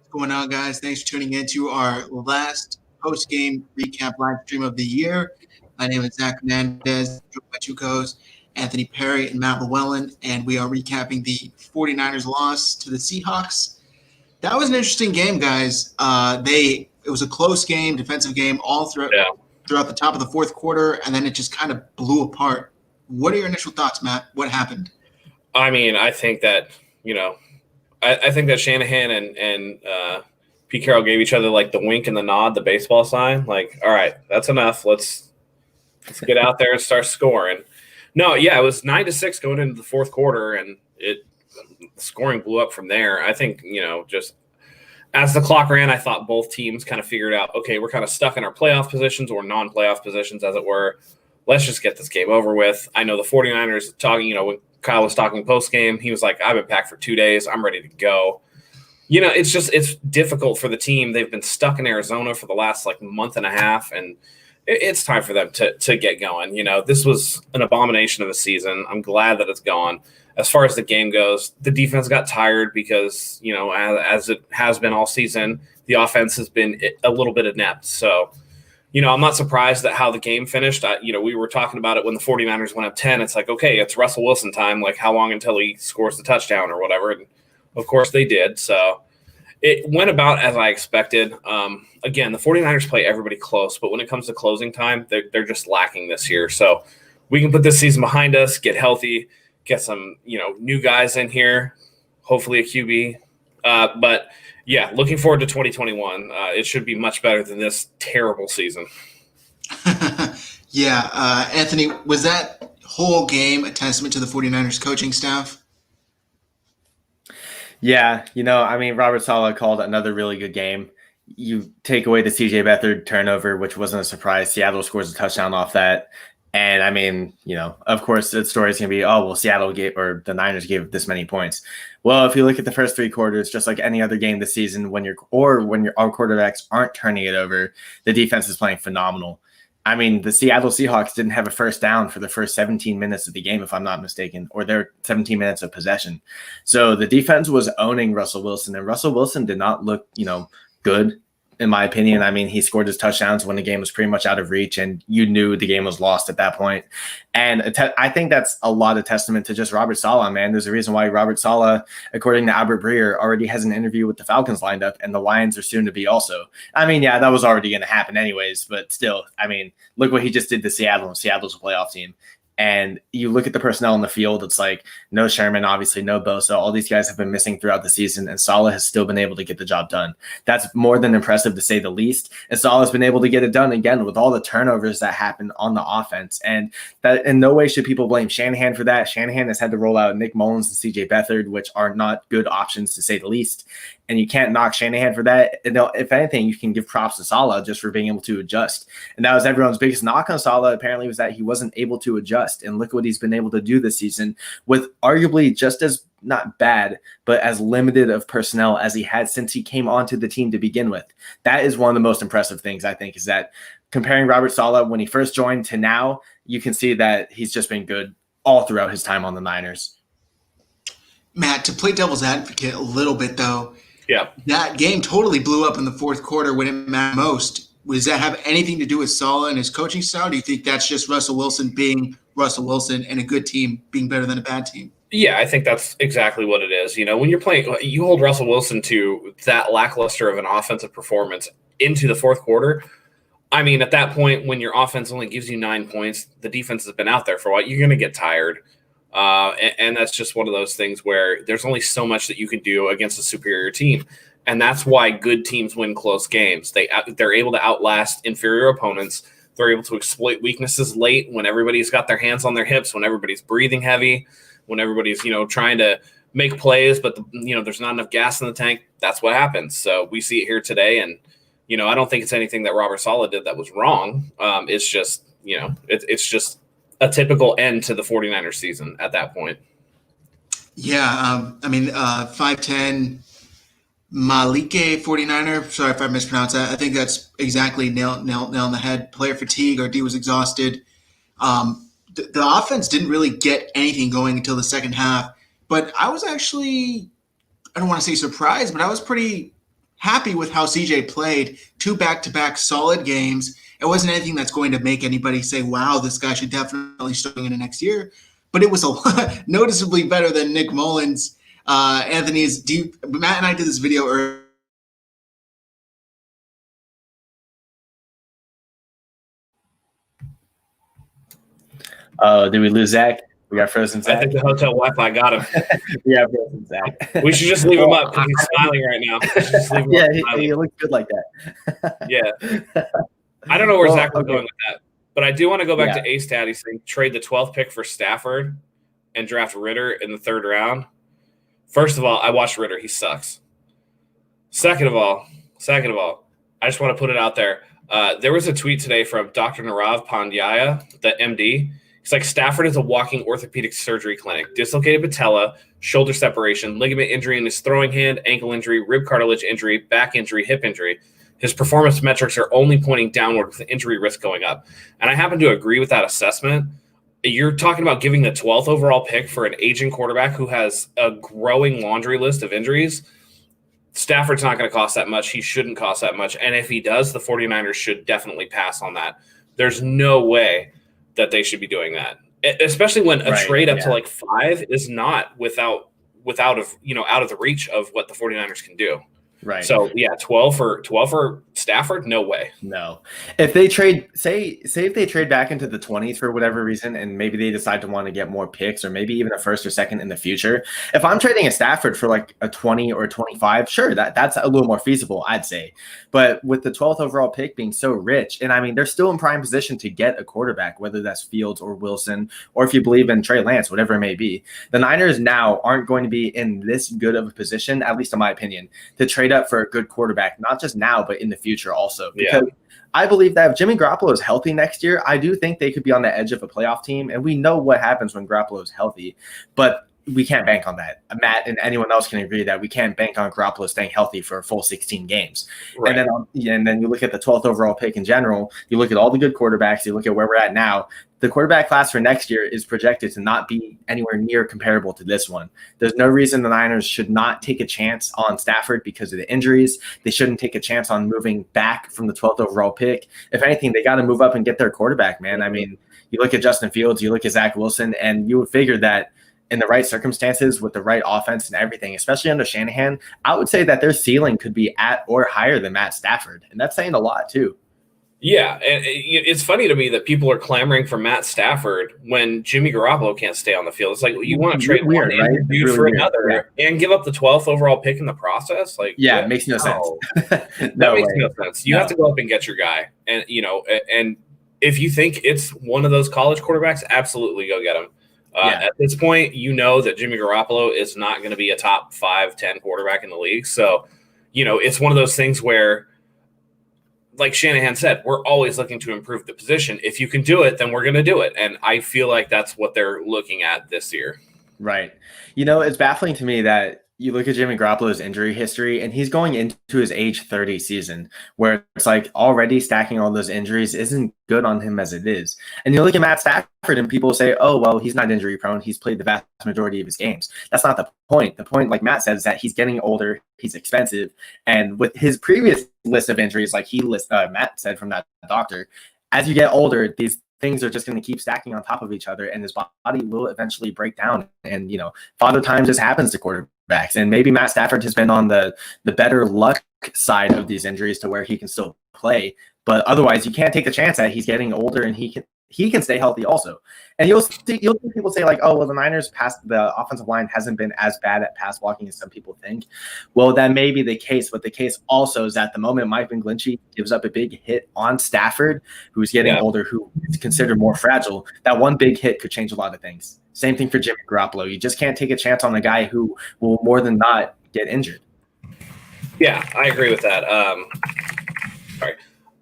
Going on, guys? Thanks for tuning in to our last post-game recap live stream of the year. My name is Zach Hernandez, my two co-hosts, Anthony Perry and Matt Llewellyn, and we are recapping the 49ers loss to the Seahawks. That was an interesting game, guys. It was a close game, defensive game, all throughout the top of the fourth quarter, and then it just kind of blew apart. What are your initial thoughts, Matt? What happened? I mean, I think that I think that Shanahan and Pete Carroll gave each other like the wink and the nod, the baseball sign. Like, all right, that's enough. Let's get out there and start scoring. No, yeah, it was 9-6 going into the fourth quarter, and scoring blew up from there. I think just as the clock ran, I thought both teams kind of figured out, okay, we're kind of stuck in our playoff positions or non-playoff positions, as it were. Let's just get this game over with. I know the 49ers talking, when Kyle was talking post-game, he was like, I've been packed for 2 days. I'm ready to go. It's difficult for the team. They've been stuck in Arizona for the last month and a half, and it's time for them to get going. This was an abomination of a season. I'm glad that it's gone. As far as the game goes, the defense got tired because, as it has been all season, the offense has been a little bit inept. So, I'm not surprised at how the game finished. We were talking about it when the 49ers went up 10. It's like, okay, it's Russell Wilson time. Like, how long until he scores the touchdown or whatever? And, of course, they did. So it went about as I expected. Again, the 49ers play everybody close, but when it comes to closing time, they're just lacking this year. So we can put this season behind us, get healthy, get some new guys in here, hopefully a QB. But – yeah, looking forward to 2021. It should be much better than this terrible season. Yeah. Anthony, was that whole game a testament to the 49ers coaching staff? Yeah, Robert Saleh called another really good game. You take away the CJ Beathard turnover, which wasn't a surprise. Seattle scores a touchdown off that. And of course, the story is going to be, oh, well, Seattle or the Niners gave this many points. Well, if you look at the first three quarters, just like any other game this season, when our quarterbacks aren't turning it over, the defense is playing phenomenal. The Seattle Seahawks didn't have a first down for the first 17 minutes of the game, if I'm not mistaken, or their 17 minutes of possession. So the defense was owning Russell Wilson, and Russell Wilson did not look, good. In my opinion, he scored his touchdowns when the game was pretty much out of reach, and you knew the game was lost at that point. And I think that's a lot of testament to just Robert Saleh, man. There's a reason why Robert Saleh, according to Albert Breer, already has an interview with the Falcons lined up, and the Lions are soon to be also. Yeah, that was already going to happen anyways, but still, look what he just did to Seattle, and Seattle's a playoff team. And you look at the personnel in the field, it's like no Sherman, obviously no Bosa. All these guys have been missing throughout the season, and Saleh has still been able to get the job done. That's more than impressive, to say the least. And Saleh's been able to get it done again with all the turnovers that happened on the offense. And that in no way should people blame Shanahan for that. Shanahan has had to roll out Nick Mullins and CJ Beathard, which are not good options, to say the least. And you can't knock Shanahan for that. And if anything, you can give props to Saleh just for being able to adjust. And that was everyone's biggest knock on Saleh, apparently, was that he wasn't able to adjust. And look what he's been able to do this season with arguably just as not bad, but as limited of personnel as he had since he came onto the team to begin with. That is one of the most impressive things, I think, is that comparing Robert Saleh when he first joined to now, you can see that he's just been good all throughout his time on the Niners. Matt, to play devil's advocate a little bit, though, yeah, that game totally blew up in the fourth quarter when it mattered most. Does that have anything to do with Saleh and his coaching style? Do you think that's just Russell Wilson being Russell Wilson and a good team being better than a bad team? Yeah, I think that's exactly what it is. When you're playing, you hold Russell Wilson to that lackluster of an offensive performance into the fourth quarter. At that point, when your offense only gives you 9 points, the defense has been out there for a while, you're going to get tired. And that's just one of those things where there's only so much that you can do against a superior team. And that's why good teams win close games. They're able to outlast inferior opponents. They're able to exploit weaknesses late when everybody's got their hands on their hips, when everybody's breathing heavy, when everybody's, trying to make plays, but there's not enough gas in the tank. That's what happens. So we see it here today. And, I don't think it's anything that Robert Saleh did that was wrong. It's just, it's just a typical end to the 49ers season at that point. Yeah. 5'10", Malike 49er. Sorry if I mispronounced that. I think that's exactly nail on the head. Player fatigue. Our D was exhausted. The offense didn't really get anything going until the second half. But I was actually, I don't want to say surprised, but I was pretty happy with how CJ played 2 back-to-back solid games. It wasn't anything that's going to make anybody say, wow, this guy should definitely start into next year. But it was noticeably better than Nick Mullins. Anthony's deep. Matt and I did this video earlier. Oh, did we lose Zach? We got frozen Zach. I think the hotel Wi-Fi got him. Yeah, frozen Zach. We should just leave him up because he's smiling right now. Yeah, he looks good like that. Yeah. I don't know where Zach was going with that, but I do want to go back to A-Stat. He's saying trade the 12th pick for Stafford and draft Ritter in the 3rd round. First of all, I watched Ritter. He sucks. Second of all, I just want to put it out there. There was a tweet today from Dr. Narav Pandya, the MD. He's like, Stafford is a walking orthopedic surgery clinic. Dislocated patella, shoulder separation, ligament injury in his throwing hand, ankle injury, rib cartilage injury, back injury, hip injury. His performance metrics are only pointing downward with the injury risk going up. And I happen to agree with that assessment. You're talking about giving the 12th overall pick for an aging quarterback who has a growing laundry list of injuries. Stafford's not going to cost that much. He shouldn't cost that much. And if he does, the 49ers should definitely pass on that. There's no way that they should be doing that, especially when a trade up to like 5 is not out of the reach of what the 49ers can do. Right. So yeah, 12 for Stafford, no way. No. If they trade, say if they trade back into the 20s for whatever reason, and maybe they decide to want to get more picks or maybe even a 1st or 2nd in the future. If I'm trading a Stafford for like a 20 or a 25, sure, that's a little more feasible, I'd say. But with the 12th overall pick being so rich, and I mean, they're still in prime position to get a quarterback, whether that's Fields or Wilson, or if you believe in Trey Lance, whatever it may be. The Niners now aren't going to be in this good of a position, at least in my opinion, to trade up for a good quarterback, not just now, but in the future also. Because I believe that if Jimmy Garoppolo is healthy next year, I do think they could be on the edge of a playoff team. And we know what happens when Garoppolo is healthy, but we can't bank on that. Matt and anyone else can agree that we can't bank on Garoppolo staying healthy for a full 16 games. Right. And then you look at the 12th overall pick in general, you look at all the good quarterbacks, you look at where we're at now. The quarterback class for next year is projected to not be anywhere near comparable to this one. There's no reason the Niners should not take a chance on Stafford because of the injuries. They shouldn't take a chance on moving back from the 12th overall pick. If anything, they got to move up and get their quarterback, man. I mean, you look at Justin Fields, you look at Zach Wilson, and you would figure that in the right circumstances with the right offense and everything, especially under Shanahan, I would say that their ceiling could be at or higher than Matt Stafford. And that's saying a lot too. Yeah, and it's funny to me that people are clamoring for Matt Stafford when Jimmy Garoppolo can't stay on the field. It's like you want to trade one dude really for another and give up the 12th overall pick in the process. Like, it makes no sense. That makes no sense. You have to go up and get your guy, and and if you think it's one of those college quarterbacks, absolutely go get him. At this point, you know that Jimmy Garoppolo is not going to be a top 5-10 quarterback in the league. So, it's one of those things where, like Shanahan said, we're always looking to improve the position. If you can do it, then we're going to do it. And I feel like that's what they're looking at this year. Right. It's baffling to me that you look at Jimmy Garoppolo's injury history, and he's going into his age 30 season, where it's like already stacking all those injuries isn't good on him as it is. And you look at Matt Stafford, and people say, oh, well, he's not injury prone. He's played the vast majority of his games. That's not the point. The point, like Matt said, is that he's getting older. He's expensive. And with his previous list of injuries, like Matt said from that doctor, as you get older, these things are just going to keep stacking on top of each other, and his body will eventually break down. And, father time just happens to quarterbacks. And maybe Matt Stafford has been on the better luck side of these injuries to where he can still play. But otherwise, you can't take the chance that he's getting older and he can stay healthy also. And you'll see people say like, oh, well, the Niners the offensive line hasn't been as bad at pass blocking as some people think. Well, that may be the case, but the case also is at the moment Mike McGlinchey gives up a big hit on Stafford, who's getting older, who is considered more fragile. That one big hit could change a lot of things. Same thing for Jimmy Garoppolo. You just can't take a chance on a guy who will more than not get injured. Yeah, I agree with that. Sorry.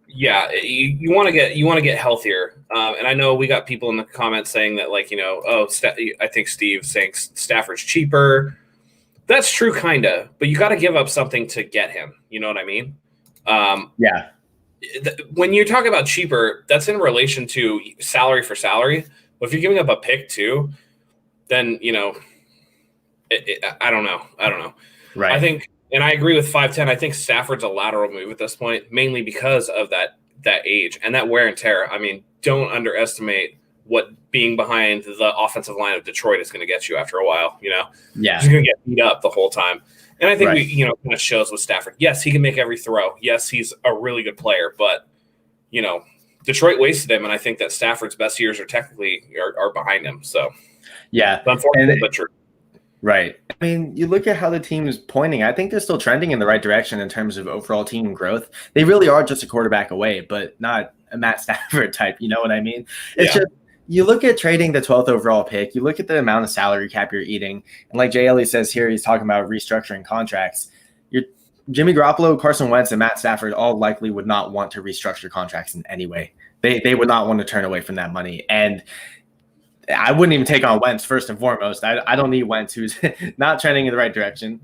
Yeah, you want to get healthier, and I know we got people in the comments saying that, like, I think Steve saying Stafford's cheaper. That's true, kinda, but you got to give up something to get him. You know what I mean? When you talk about cheaper, that's in relation to salary for salary. But if you're giving up a pick too, then I don't know. Right. I think. And I agree with 5'10". I think Stafford's a lateral move at this point, mainly because of that age and that wear and tear. I mean, don't underestimate what being behind the offensive line of Detroit is going to get you after a while. Yeah. He's going to get beat up the whole time. And I think Right. kind of shows with Stafford. Yes, he can make every throw. Yes, he's a really good player, but Detroit wasted him, and I think that Stafford's best years are technically are behind him. So yeah, it's unfortunate, but true. Right. I mean, you look at how the team is pointing. I think they're still trending in the right direction in terms of overall team growth. They really are just a quarterback away, but not a Matt Stafford type. You know what I mean? It's just you look at trading the 12th overall pick. You look at the amount of salary cap you're eating, and like Jay Ellie says here, he's talking about restructuring contracts. Jimmy Garoppolo, Carson Wentz, and Matt Stafford all likely would not want to restructure contracts in any way. They would not want to turn away from that money. And I wouldn't even take on Wentz first and foremost. I don't need Wentz, who's not trending in the right direction.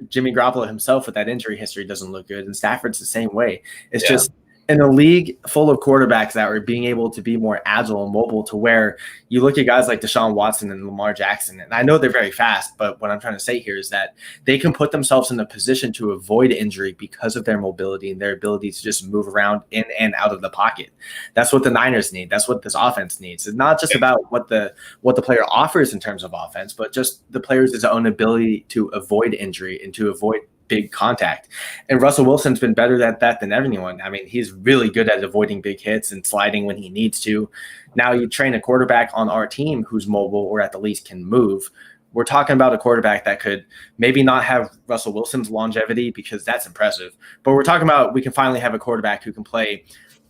Jimmy Garoppolo himself with that injury history doesn't look good, and Stafford's the same way. It's just in a league full of quarterbacks that are being able to be more agile and mobile, to where you look at guys like Deshaun Watson and Lamar Jackson, and I know they're very fast, but what I'm trying to say here is that they can put themselves in a position to avoid injury because of their mobility and their ability to just move around in and out of the pocket. That's what the Niners need. That's what this offense needs. It's not just about what the player offers in terms of offense, but just the player's own ability to avoid injury and to avoid big contact. And Russell Wilson's been better at that than anyone. I mean, he's really good at avoiding big hits and sliding when he needs to. Now you train a quarterback on our team who's mobile or at the least can move. We're talking about a quarterback that could maybe not have Russell Wilson's longevity, because that's impressive, but we're talking about we can finally have a quarterback who can play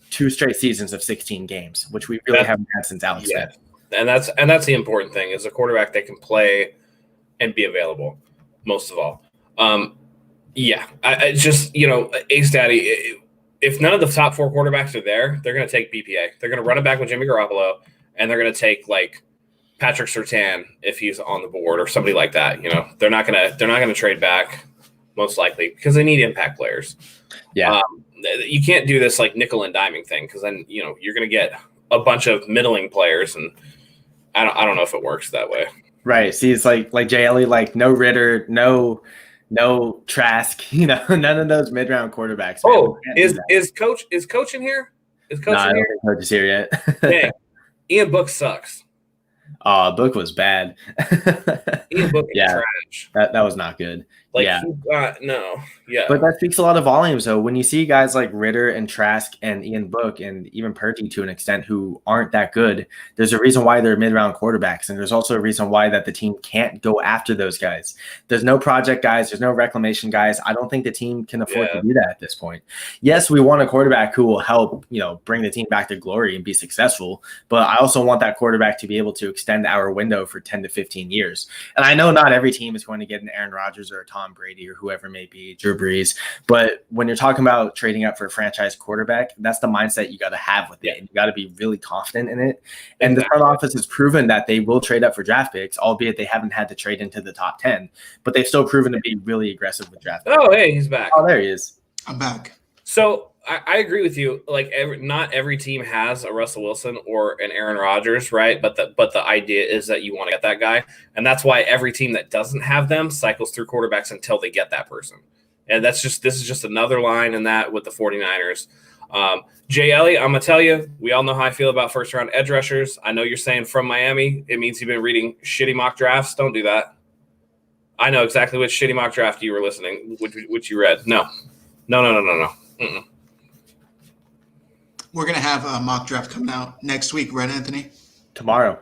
2 straight seasons of 16 games, which we really haven't had since Alex Smith. And that's the important thing, is a quarterback that can play and be available most of all. I just, Ace Daddy, if none of the top 4 quarterbacks are there, they're going to take BPA. They're going to run it back with Jimmy Garoppolo, and they're going to take like Patrick Surtain if he's on the board or somebody like that. They're not going to trade back most likely, because they need impact players. Yeah. You can't do this like nickel and diming thing, because then, you're going to get a bunch of middling players, and I don't know if it works that way. Right. See, it's like Jay Ellie, like no Ritter, no Trask, none of those mid-round quarterbacks. Man. Oh, is Coach in here? Is Coach in here? I don't think Coach is here yet. Dang. Ian Book sucks. Book was bad. Ian Book is trash. That was not good. Like, yeah. No. Yeah. But that speaks a lot of volumes, though. When you see guys like Ritter and Trask and Ian Book and even Purdy to an extent who aren't that good, there's a reason why they're mid-round quarterbacks. And there's also a reason why that the team can't go after those guys. There's no project guys. There's no reclamation guys. I don't think the team can afford to do that at this point. Yes, we want a quarterback who will help, bring the team back to glory and be successful. But I also want that quarterback to be able to extend our window for 10 to 15 years. And I know not every team is going to get an Aaron Rodgers or a Tom Brady or whoever may be, Drew Brees. But when you're talking about trading up for a franchise quarterback, that's the mindset you got to have with it. And you got to be really confident in it. And the front office has proven that they will trade up for draft picks, albeit they haven't had to trade into the top 10. But they've still proven to be really aggressive with draft picks. Oh, hey, he's back. Oh, there he is. I'm back. So I agree with you. Like, not every team has a Russell Wilson or an Aaron Rodgers, right? But the idea is that you want to get that guy, and that's why every team that doesn't have them cycles through quarterbacks until they get that person. And this is just another line in that with the 49ers. Jay Ellie, I'm gonna tell you, we all know how I feel about first round edge rushers. I know you're saying from Miami, it means you've been reading shitty mock drafts. Don't do that. I know exactly which shitty mock draft you were listening, which you read. No. Mm-mm. We're going to have a mock draft coming out next week, right, Anthony? Tomorrow.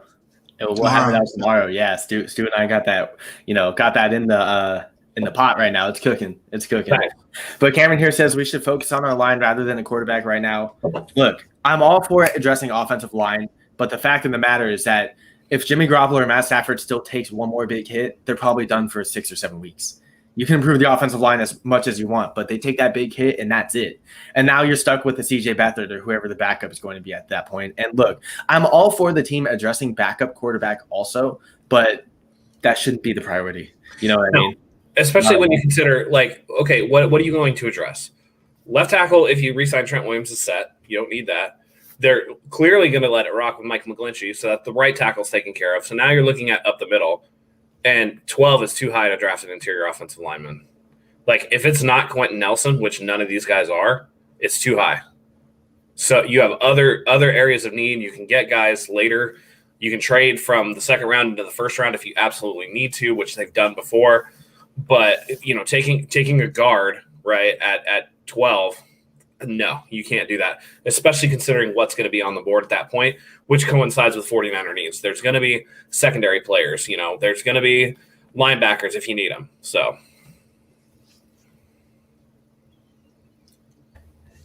We'll have it out tomorrow. Yeah, Stu and I got that, got that in the pot right now. It's cooking. Right. But Cameron here says we should focus on our line rather than a quarterback right now. Look, I'm all for addressing offensive line, but the fact of the matter is that if Jimmy Garoppolo or Matt Stafford still takes one more big hit, they're probably done for 6 or 7 weeks. You can improve the offensive line as much as you want, but they take that big hit and that's it. And now you're stuck with the CJ Beathard or whoever the backup is going to be at that point. And look, I'm all for the team addressing backup quarterback also, but that shouldn't be the priority. You know what I mean? Especially when you consider, like, okay, what are you going to address? Left tackle, if you re-sign Trent Williams, is set. You don't need that. They're clearly going to let it rock with Mike McGlinchey so that the right tackle is taken care of. So now you're looking at up the middle. And 12 is too high to draft an interior offensive lineman. Like if it's not Quentin Nelson, which none of these guys are, it's too high. So you have other areas of need. You can get guys later. You can trade from the second round into the first round if you absolutely need to, which they've done before. But taking a guard right at 12, no, you can't do that, especially considering what's going to be on the board at that point, which coincides with 49er needs. There's going to be secondary players. There's going to be linebackers if you need them. So.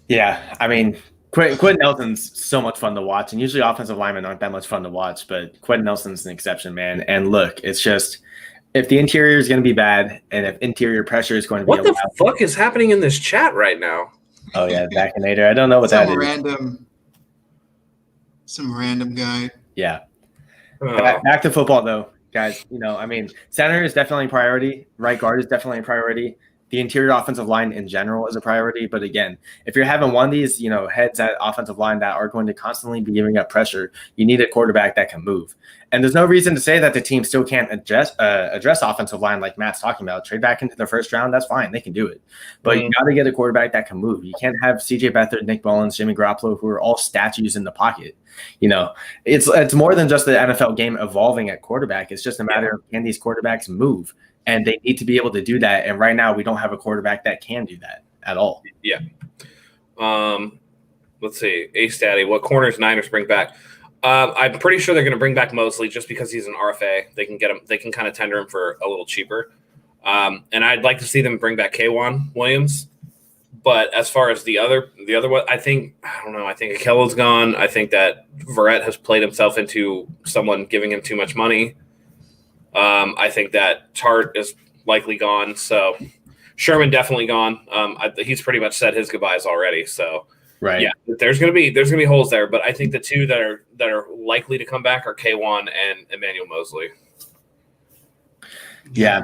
Yeah, I mean, Quentin Nelson's so much fun to watch, and usually offensive linemen aren't that much fun to watch, but Quentin Nelson's an exception, man. And look, it's just if the interior is going to be bad, and if interior pressure is going to be what the fuck is happening in this chat right now? Oh yeah, Baconator. I don't know what that is. Some random guy. Yeah. Back to football though, guys. Center is definitely a priority. Right guard is definitely a priority. The interior offensive line in general is a priority. But again, if you're having one of these, heads at offensive line that are going to constantly be giving up pressure, you need a quarterback that can move. And there's no reason to say that the team still can't address offensive line like Matt's talking about. Trade back into the first round, that's fine. They can do it. But you got to get a quarterback that can move. You can't have CJ Beathard, Nick Mullins, Jimmy Garoppolo, who are all statues in the pocket. It's more than just the NFL game evolving at quarterback. It's just a matter of can these quarterbacks move? And they need to be able to do that. And right now we don't have a quarterback that can do that at all. Yeah. Let's see. A-Statty, what corners Niners bring back? I'm pretty sure they're going to bring back Mosley just because he's an RFA. They can get him. They can kind of tender him for a little cheaper. And I'd like to see them bring back K'Wan Williams. But as far as the other one, I think Akello's gone. I think that Verrett has played himself into someone giving him too much money. I think that Tart is likely gone. So Sherman definitely gone. He's pretty much said his goodbyes already. So right, yeah, there's gonna be holes there. But I think the two that are likely to come back are K'Wan and Emmanuel Mosley. Yeah,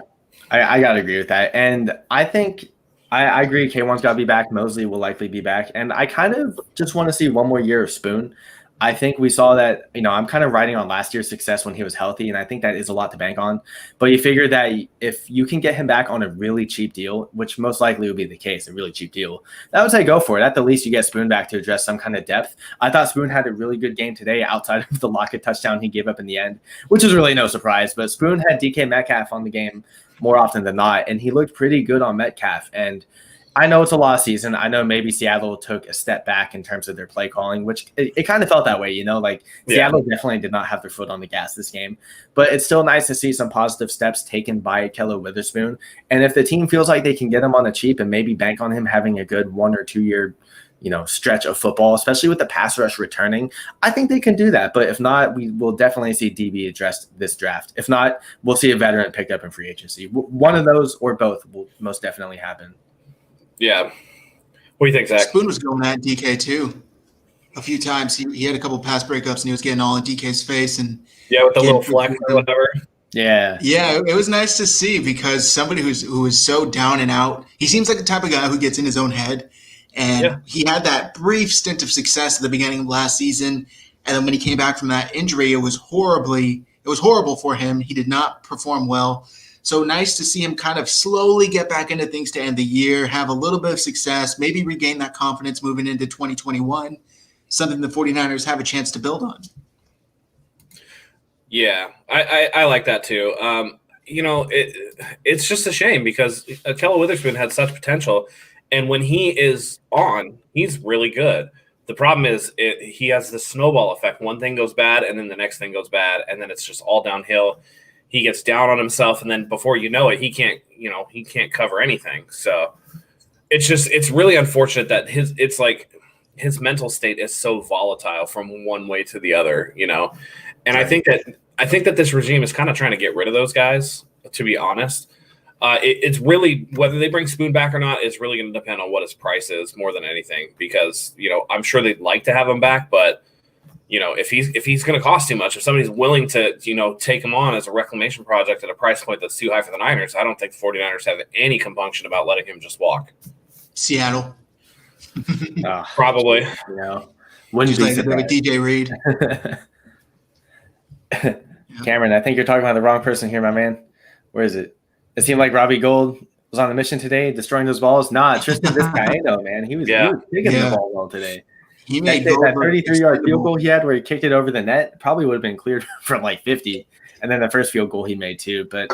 I gotta agree with that, and I think I agree. K'Wan's got to be back. Mosley will likely be back, and I kind of just want to see one more year of Spoon. I think we saw that, I'm kind of riding on last year's success when he was healthy, and I think that is a lot to bank on. But you figure that if you can get him back on a really cheap deal, which most likely would be the case, a really cheap deal, that would say go for it. At the least, you get Spoon back to address some kind of depth. I thought Spoon had a really good game today outside of the Lockett touchdown he gave up in the end, which is really no surprise. But Spoon had DK Metcalf on the game more often than not, and he looked pretty good on Metcalf. And I know it's a lost season. I know maybe Seattle took a step back in terms of their play calling, which it kind of felt that way, Seattle definitely did not have their foot on the gas this game. But it's still nice to see some positive steps taken by Akello Witherspoon. And if the team feels like they can get him on the cheap and maybe bank on him having a good 1 or 2 year stretch of football, especially with the pass rush returning, I think they can do that. But if not, we will definitely see DB addressed this draft. If not, we'll see a veteran picked up in free agency. One of those or both will most definitely happen. Yeah. What do you think, Zach? Spoon was going at DK too. A few times he had a couple pass breakups and he was getting all in DK's face and with the little flex or whatever. Yeah. Yeah, it was nice to see because somebody who is so down and out. He seems like the type of guy who gets in his own head. And he had that brief stint of success at the beginning of last season. And then when he came back from that injury, it was horrible for him. He did not perform well. So nice to see him kind of slowly get back into things to end the year, have a little bit of success, maybe regain that confidence moving into 2021, something the 49ers have a chance to build on. Yeah, I like that too. It's just a shame because Akello Witherspoon had such potential, and when he is on, he's really good. The problem is he has this snowball effect. One thing goes bad, and then the next thing goes bad, and then it's just all downhill. He gets down on himself, and then before you know it, he can't cover anything. So it's really unfortunate that his mental state is so volatile from one way to the other, And I think that this regime is kind of trying to get rid of those guys, to be honest. It's really whether they bring Spoon back or not is really going to depend on what his price is more than anything, because I'm sure they'd like to have him back, but if he's going to cost too much, if somebody's willing to, take him on as a reclamation project at a price point that's too high for the Niners, I don't think the 49ers have any compunction about letting him just walk. Seattle. Probably. Wouldn't be like DJ Reed. Cameron, I think you're talking about the wrong person here, my man. Where is it? It seemed like Robbie Gould was on a mission today, destroying those balls. Nah, Tristan Vizcaino, man, he was kicking the ball well today. He made that 33-yard field goal he had where he kicked it over the net probably would have been cleared from like 50, and then the first field goal he made too. But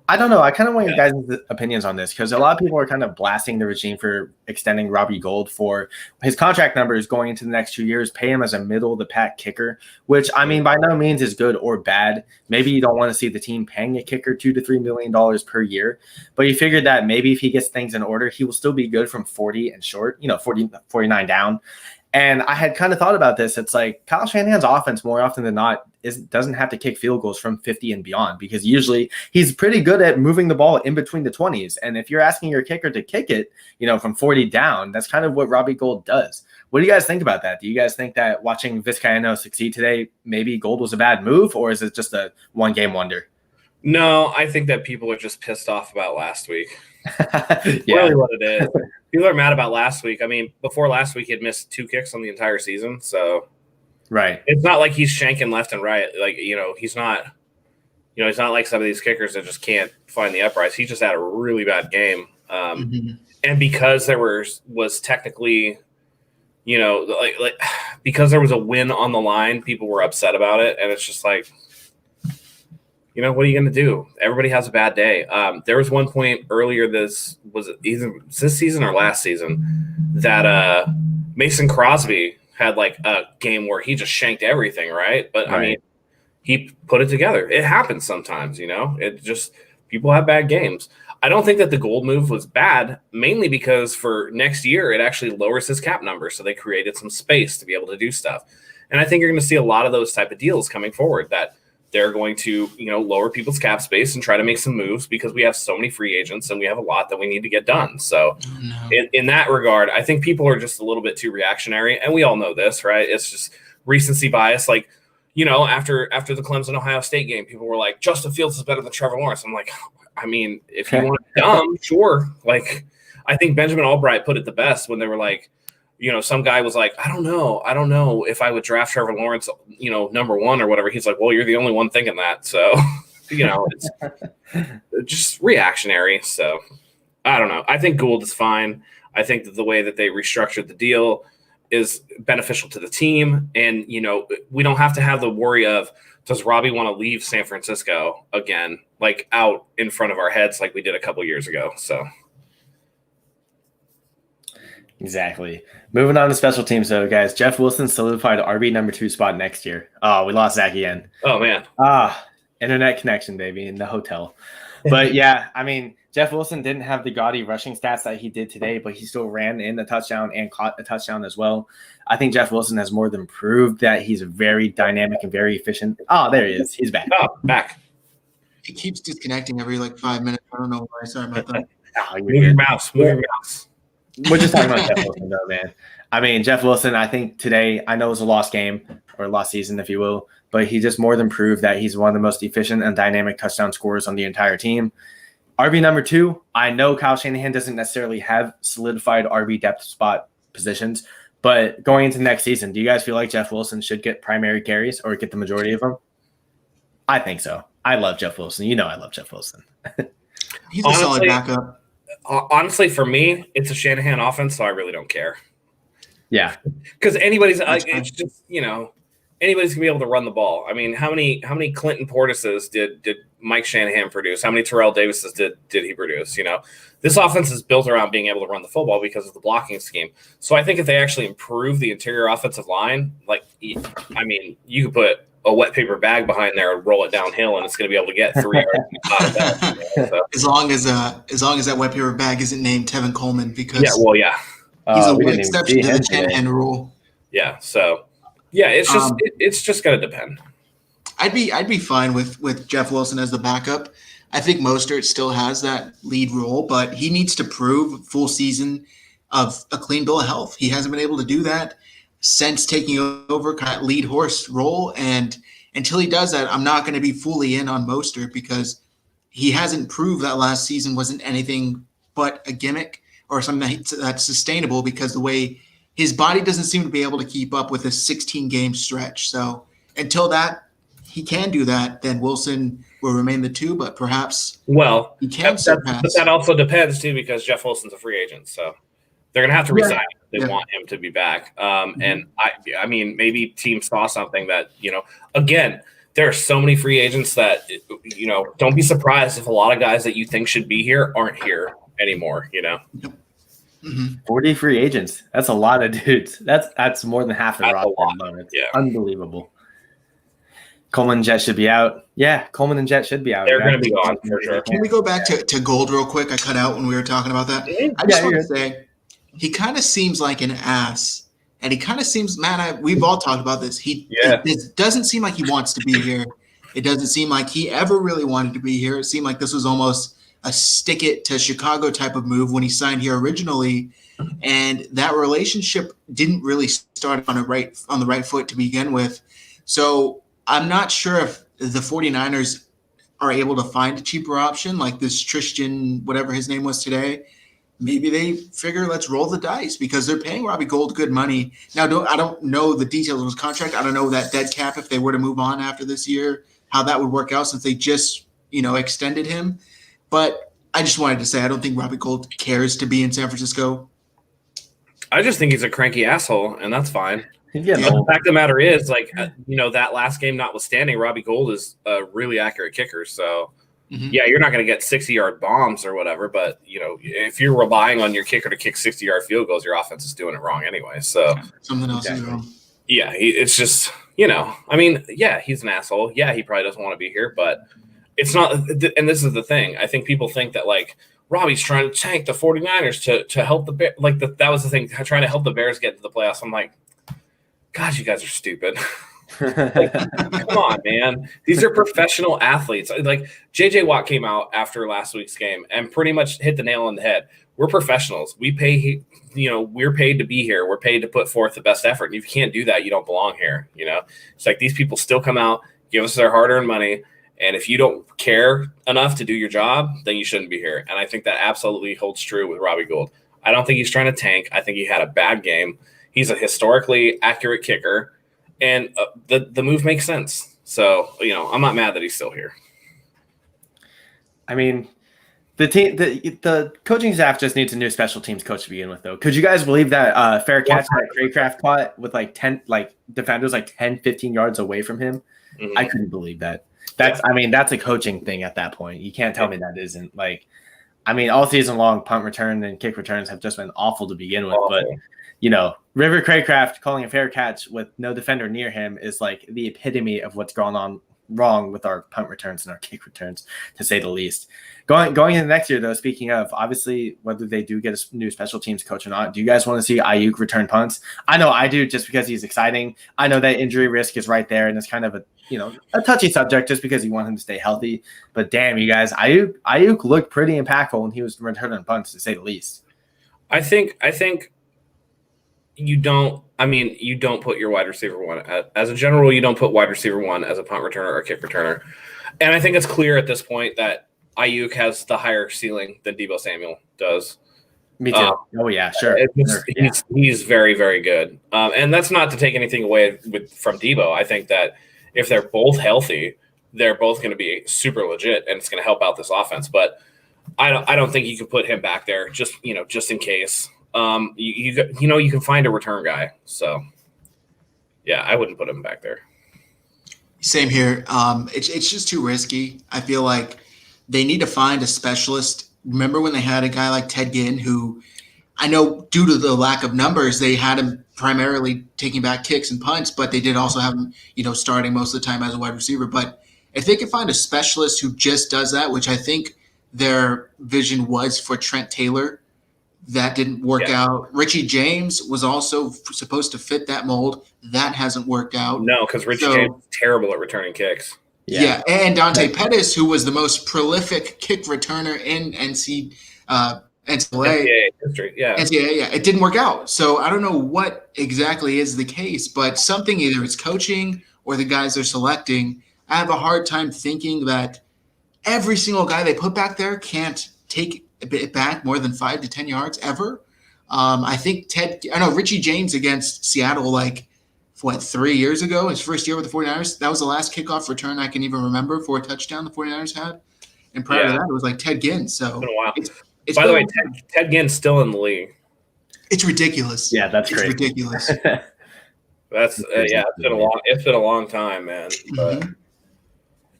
I don't know. I kind of want you guys' opinions on this because a lot of people are kind of blasting the regime for extending Robbie Gould for his contract numbers going into the next 2 years, pay him as a middle-of-the-pack kicker, which, I mean, by no means is good or bad. Maybe you don't want to see the team paying a kicker $2 to $3 million per year, but you figured that maybe if he gets things in order, he will still be good from 40 and short, 49 down. And I had kind of thought about this. It's like Kyle Shanahan's offense more often than not doesn't have to kick field goals from 50 and beyond because usually he's pretty good at moving the ball in between the 20s. And if you're asking your kicker to kick it, from 40 down, that's kind of what Robbie Gould does. What do you guys think about that? Do you guys think that watching Vizcaino succeed today, maybe Gould was a bad move, or is it just a one-game wonder? No, I think that people are just pissed off about last week. Really what it is. People are mad about last week. I mean, before last week, he had missed 2 kicks on the entire season. So, right. It's not like he's shanking left and right. Like, he's not, he's not like some of these kickers that just can't find the uprights. He just had a really bad game. And because there was technically, because there was a win on the line, people were upset about it. And it's just like, what are you going to do? Everybody has a bad day. There was one point earlier this season or last season that Mason Crosby had like a game where he just shanked everything, right? But I mean, he put it together. It happens sometimes, It just people have bad games. I don't think that the Gould move was bad, mainly because for next year it actually lowers his cap number, so they created some space to be able to do stuff. And I think you're going to see a lot of those type of deals coming forward that they're going to, lower people's cap space and try to make some moves because we have so many free agents and we have a lot that we need to get done. So in that regard, I think people are just a little bit too reactionary. And we all know this, right? It's just recency bias. Like, after the Clemson Ohio State game, people were like, Justin Fields is better than Trevor Lawrence. I'm like, I mean, if you want to be dumb, sure. Like, I think Benjamin Albright put it the best when they were like, some guy was like, I don't know if I would draft Trevor Lawrence, number 1 or whatever. He's like, well, you're the only one thinking that. So, it's just reactionary. So I don't know. I think Gould is fine. I think that the way that they restructured the deal is beneficial to the team. And, we don't have to have the worry of, does Robbie want to leave San Francisco again, like out in front of our heads like we did a couple years ago. So. Exactly. Moving on to special teams, though, guys. Jeff Wilson solidified RB number 2 spot next year. Oh, we lost Zach again. Oh, man. Internet connection, baby, in the hotel. But, yeah, I mean, Jeff Wilson didn't have the gaudy rushing stats that he did today, but he still ran in the touchdown and caught a touchdown as well. I think Jeff Wilson has more than proved that he's very dynamic and very efficient. Oh, there he is. He's back. Oh, back. He keeps disconnecting every 5 minutes. I don't know why. Sorry about that. Move your mouse. Move your mouse. We're just talking about Jeff Wilson, though, man. I mean, Jeff Wilson, I think today, I know it was a lost game or lost season, if you will, but he just more than proved that he's one of the most efficient and dynamic touchdown scorers on the entire team. RB number 2, I know Kyle Shanahan doesn't necessarily have solidified RB depth spot positions, but going into next season, do you guys feel like Jeff Wilson should get primary carries or get the majority of them? I think so. I love Jeff Wilson. I love Jeff Wilson. He's a solid backup. Honestly, for me, it's a Shanahan offense, so I really don't care. Yeah, because anybody's it's just anybody's gonna be able to run the ball. I mean, how many Clinton Portises did Mike Shanahan produce? How many Terrell Davises did he produce? This offense is built around being able to run the football because of the blocking scheme. So I think if they actually improve the interior offensive line, you could put a wet paper bag behind there and roll it downhill, and it's going to be able to get 3 yards out of that. So. As long as that wet paper bag isn't named Tevin Coleman, because he's a exception to the Shanahan rule. Yeah, so it's just going to depend. I'd be fine with Jeff Wilson as the backup. I think Mostert still has that lead role, but he needs to prove full season of a clean bill of health. He hasn't been able to do that since taking over kind of lead horse role. And until he does that, I'm not going to be fully in on Mostert because he hasn't proved that last season wasn't anything but a gimmick or something that's sustainable because the way his body doesn't seem to be able to keep up with a 16-game stretch. So until that he can do that, then Wilson will remain the 2, but perhaps Well, he can but surpass. that also depends too, because Jeff Wilson's a free agent, so they're gonna have to resign him if they want him to be back. And I mean, maybe teams saw something that again, there are so many free agents that don't be surprised if a lot of guys that you think should be here aren't here anymore. 40 free agents. That's a lot of dudes. That's more than half the roster at the moment. Yeah. Unbelievable. Coleman and Jet should be out. Yeah, Coleman and Jet should be out. They're going to be gone for sure. Can we go back to Gold real quick? I cut out when we were talking about that. I just want to say he kind of seems like an ass, and he kind of seems, man, we've all talked about this. It doesn't seem like he wants to be here. It doesn't seem like he ever really wanted to be here. It seemed like this was almost a stick it to Chicago type of move when he signed here originally, and that relationship didn't really start on the right foot to begin with. So I'm not sure if the 49ers are able to find a cheaper option like this Tristan, whatever his name was today. Maybe they figure let's roll the dice because they're paying Robbie Gould good money. Now, I don't know the details of his contract. I don't know that dead cap if they were to move on after this year, how that would work out since they just, extended him. But I just wanted to say I don't think Robbie Gould cares to be in San Francisco. I just think he's a cranky asshole, and that's fine. Yeah, the fact of the matter is, that last game notwithstanding, Robbie Gould is a really accurate kicker. So, yeah, you're not going to get 60-yard bombs or whatever, but, if you're relying on your kicker to kick 60-yard field goals, your offense is doing it wrong anyway. So something else is wrong. Yeah, it's just, I mean, yeah, he's an asshole. Yeah, he probably doesn't want to be here, but it's not – and this is the thing. I think people think that, Robbie's trying to tank the 49ers to help the Bears. That was the thing, trying to help the Bears get to the playoffs. I'm like, God, you guys are stupid. Come on, man. These are professional athletes. JJ Watt came out after last week's game and pretty much hit the nail on the head. We're professionals. We pay, we're paid to be here. We're paid to put forth the best effort. And if you can't do that, you don't belong here. It's like these people still come out, give us their hard-earned money. And if you don't care enough to do your job, then you shouldn't be here. And I think that absolutely holds true with Robbie Gould. I don't think he's trying to tank. I think he had a bad game. He's a historically accurate kicker, and the move makes sense. So, I'm not mad that he's still here. I mean, the coaching staff just needs a new special teams coach to begin with, though. Could you guys believe that fair catch that Craycraft caught with 10 defenders 10, 15 yards away from him? Mm-hmm. I couldn't believe that. That's a coaching thing at that point. You can't tell me that isn't all season long, punt return and kick returns have just been awful to begin with. But River Craycraft calling a fair catch with no defender near him is the epitome of what's going on wrong with our punt returns and our kick returns, to say the least. Going into next year, though, speaking of, obviously, whether they do get a new special teams coach or not, do you guys want to see Ayuk return punts? I know I do, just because he's exciting. I know that injury risk is right there, and it's kind of a touchy subject just because you want him to stay healthy. But damn, you guys, Ayuk looked pretty impactful when he was returning punts, to say the least. I think you don't put your wide receiver one as a general. You don't put wide receiver one as a punt returner or a kick returner. And I think it's clear at this point that Ayuk has the higher ceiling than Deebo Samuel does. Me too. Oh yeah, sure. He's very, very good. And that's not to take anything away from Deebo. I think that if they're both healthy, they're both going to be super legit, and it's going to help out this offense. But I don't think you can put him back there just in case. You can find a return guy. So yeah, I wouldn't put him back there. Same here. It's just too risky. I feel like they need to find a specialist. Remember when they had a guy like Ted Ginn, who I know due to the lack of numbers, they had him primarily taking back kicks and punts, but they did also have him, starting most of the time as a wide receiver. But if they can find a specialist who just does that, which I think their vision was for Trent Taylor, that didn't work out. Richie James was also supposed to fit that mold. That hasn't worked out. No, because Richie James is terrible at returning kicks. Yeah, and Dante Pettis, who was the most prolific kick returner in NCAA history. Yeah. NCAA, yeah. It didn't work out. So I don't know what exactly is the case, but something, either it's coaching or the guys they're selecting. I have a hard time thinking that every single guy they put back there can't take it back more than 5 to 10 yards ever. I think Richie James against Seattle, 3 years ago, his first year with the 49ers. That was the last kickoff return I can even remember for a touchdown the 49ers had. And prior to that, it was like Ted Ginn. So been a while. it's By the way, Ted Ginn's still in the league. It's ridiculous. Yeah, that's it's crazy. ridiculous. That's it's been a long time, man. But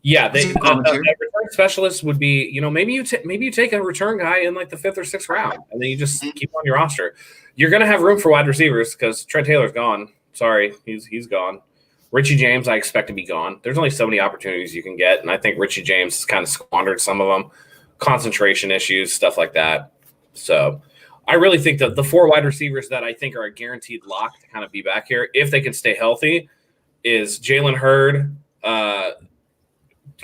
yeah, the return specialist would be, maybe you take a return guy in like the 5th or 6th round, and then you just keep him on your roster. You're gonna have room for wide receivers because Trent Taylor's gone. Sorry, he's gone. Richie James, I expect to be gone. There's only so many opportunities you can get, and I think Richie James has kind of squandered some of them, concentration issues, stuff like that. So I really think that the 4 wide receivers that I think are a guaranteed lock to kind of be back here, if they can stay healthy, is Jalen Hurd,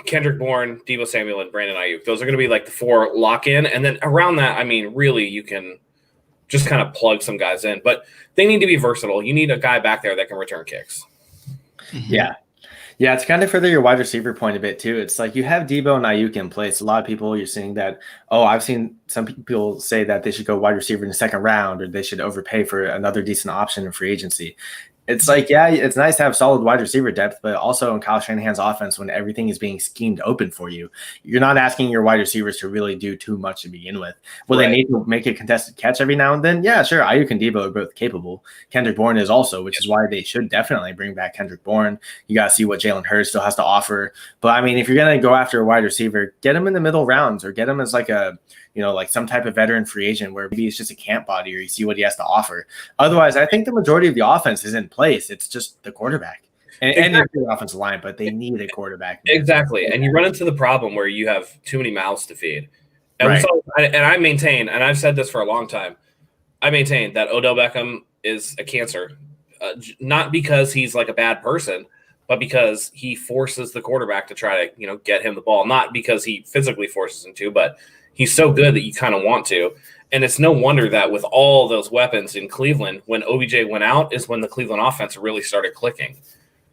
Kendrick Bourne, Deebo Samuel, and Brandon Ayuk. Those are going to be like the 4 lock-in. And then around that, I mean, really you can just kind of plug some guys in. But they need to be versatile. You need a guy back there that can return kicks. Yeah. Yeah, it's kind of further your wide receiver point a bit too. It's like you have Deebo and Ayuk in place. A lot of people, you're seeing that, I've seen some people say that they should go wide receiver in the 2nd round or they should overpay for another decent option in free agency. It's like, yeah, it's nice to have solid wide receiver depth, but also in Kyle Shanahan's offense, when everything is being schemed open for you, you're not asking your wide receivers to really do too much to begin with. Will they need to make a contested catch every now and then? Yeah, sure. Ayuk and Deebo are both capable. Kendrick Bourne is also, which is why they should definitely bring back Kendrick Bourne. You got to see what Jalen Hurd still has to offer. But I mean, if you're going to go after a wide receiver, get him in the middle rounds or get him as like a, like some type of veteran free agent where maybe it's just a camp body or you see what he has to offer. Otherwise, I think the majority of the offense is in place. It's just the quarterback and the offensive line, but they need a quarterback. Exactly. And you run into the problem where you have too many mouths to feed. And I maintain, and I've said this for a long time, I maintain that Odell Beckham is a cancer, not because he's like a bad person, but because he forces the quarterback to try to, get him the ball, not because he physically forces him to, but he's so good that you kind of want to. And it's no wonder that with all those weapons in Cleveland, when OBJ went out is when the Cleveland offense really started clicking.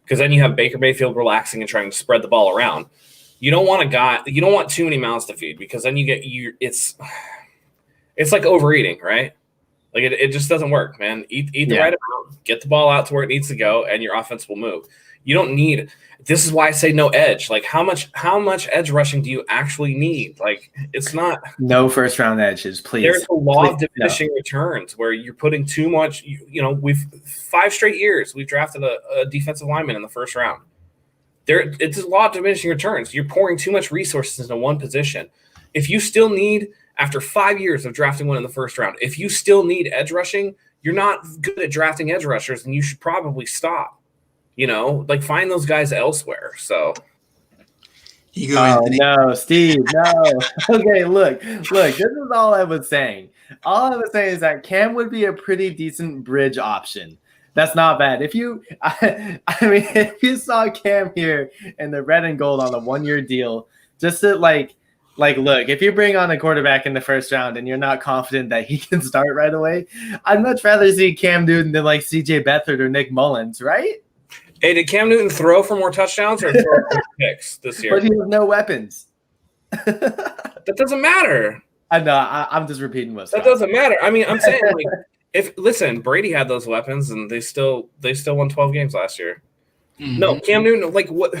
Because then you have Baker Mayfield relaxing and trying to spread the ball around. You don't want too many mouths to feed because then it's like overeating, right? Like it just doesn't work, man. Eat the right amount, get the ball out to where it needs to go, and your offense will move. You don't need. This is why I say no edge. Like how much edge rushing do you actually need? Like it's not no 1st round edges, please. There's a law of diminishing returns where you're putting too much. We've 5 straight years we've drafted a defensive lineman in the 1st round. It's a law of diminishing returns. You're pouring too much resources into one position. If you still need, after 5 years of drafting one in the 1st round, if you still need edge rushing, you're not good at drafting edge rushers, and you should probably stop. Find those guys elsewhere. So, no, Steve, no. Okay, look. This is all I was saying. All I was saying is that Cam would be a pretty decent bridge option. That's not bad. If you saw Cam here in the red and gold on a 1-year deal, just to look, if you bring on a quarterback in the 1st round and you're not confident that he can start right away, I'd much rather see Cam Newton than like CJ Beathard or Nick Mullins, right? Hey, did Cam Newton throw for more touchdowns or throw for picks this year? But he has no weapons. That doesn't matter. I know. I'm just repeating what's that doesn't matter. I mean, I'm saying listen, Brady had those weapons and they still won 12 games last year. Mm-hmm. No, Cam Newton, what?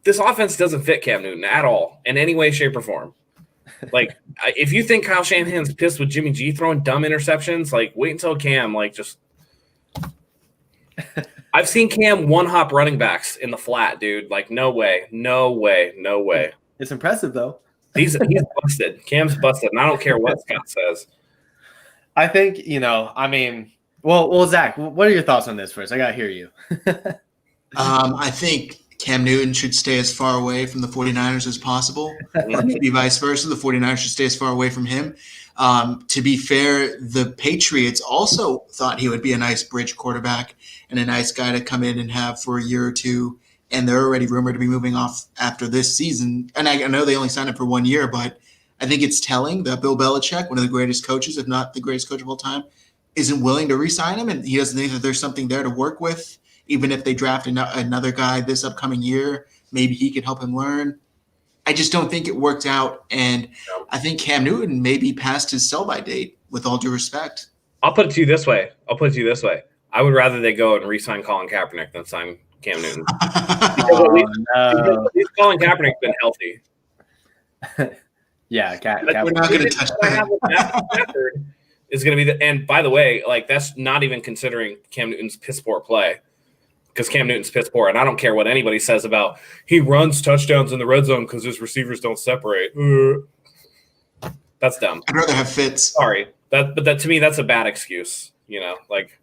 This offense doesn't fit Cam Newton at all in any way, shape, or form. Like, if you think Kyle Shanahan's pissed with Jimmy G throwing dumb interceptions, wait until Cam just. I've seen Cam one-hop running backs in the flat, dude. No way. It's impressive, though. He's busted. Cam's busted, and I don't care what Scott says. I think, well, Zach, what are your thoughts on this first? I got to hear you. I think Cam Newton should stay as far away from the 49ers as possible, or maybe vice versa. The 49ers should stay as far away from him. To be fair, the Patriots also thought he would be a nice bridge quarterback and a nice guy to come in and have for a year or two. And they're already rumored to be moving off after this season. And I know they only signed up for 1 year, but I think it's telling that Bill Belichick, one of the greatest coaches, if not the greatest coach of all time, isn't willing to re-sign him. And he doesn't think that there's something there to work with. Even if they draft another guy this upcoming year, maybe he can help him learn. I just don't think it worked out. And I think Cam Newton may be past his sell-by date, with all due respect. I'll put it to you this way. I would rather they go and re-sign Colin Kaepernick than sign Cam Newton. Because at least Colin Kaepernick's been healthy. Yeah, we're not going to touch that. Stafford is going to be and by the way, like that's not even considering Cam Newton's piss poor play, because Cam Newton's piss poor, and I don't care what anybody says about he runs touchdowns in the red zone because his receivers don't separate. That's dumb. I'd rather have Fitz. Sorry, but that to me that's a bad excuse. Like.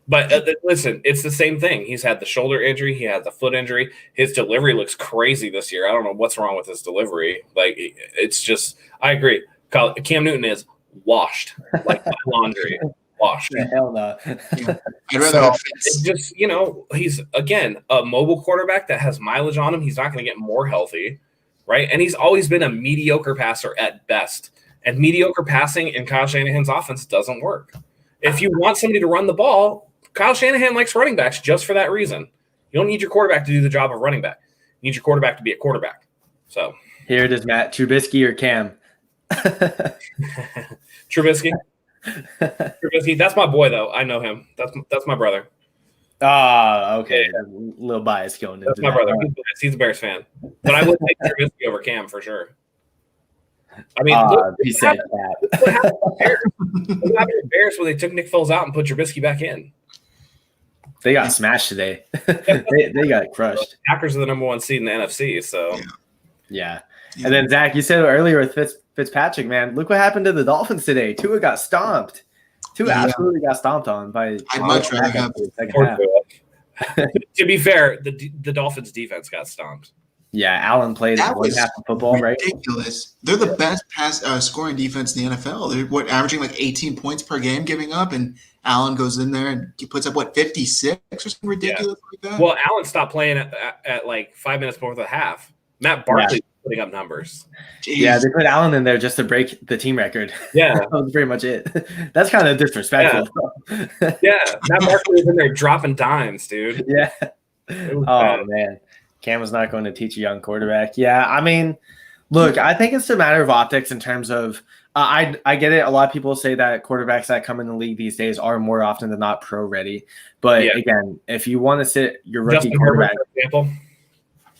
But listen, it's the same thing. He's had the shoulder injury. He had the foot injury. His delivery looks crazy this year. I don't know what's wrong with his delivery. Like, it's just – I agree. Cam Newton is washed, like laundry. Washed. Yeah, hell no. Yeah. I'd rather have Fitz. It's just, he's, again, a mobile quarterback that has mileage on him. He's not going to get more healthy, right? And he's always been a mediocre passer at best. And mediocre passing in Kyle Shanahan's offense doesn't work. If you want somebody to run the ball – Kyle Shanahan likes running backs just for that reason. You don't need your quarterback to do the job of running back. You need your quarterback to be a quarterback. So here it is, Matt. Trubisky or Cam? Trubisky. Trubisky. That's my boy, though. I know him. That's my brother. Okay. Yeah. A little bias going into That's my brother. He's a Bears fan. But I would take Trubisky over Cam for sure. I mean, he said that. What happened to the Bears when they took Nick Foles out and put Trubisky back in? They got smashed today. they got crushed. Packers are the number 1 seed in the NFC, so yeah. And then Zach, you said earlier with Fitzpatrick, man, look what happened to the Dolphins today. Tua got stomped. Tua absolutely got stomped on by. I'd much rather have the second half. To be fair, the Dolphins defense got stomped. Yeah, Allen played one half of football, right? Ridiculous. They're the best scoring defense in the NFL. They're averaging like 18 points per game giving up, and Allen goes in there and he puts up 56 or something ridiculous like that. Well, Allen stopped playing at like 5 minutes before the half. Matt Barkley putting up numbers. Jeez. Yeah, they put Allen in there just to break the team record. Yeah, that was pretty much it. That's kind of disrespectful. Yeah, Matt Barkley was in there dropping dimes, dude. Yeah. Oh man. Cam was not going to teach a young quarterback. Yeah, I mean, look, I think it's a matter of optics in terms of I get it. A lot of people say that quarterbacks that come in the league these days are more often than not pro ready. But again, if you want to sit your rookie Justin quarterback, Herbert, for example.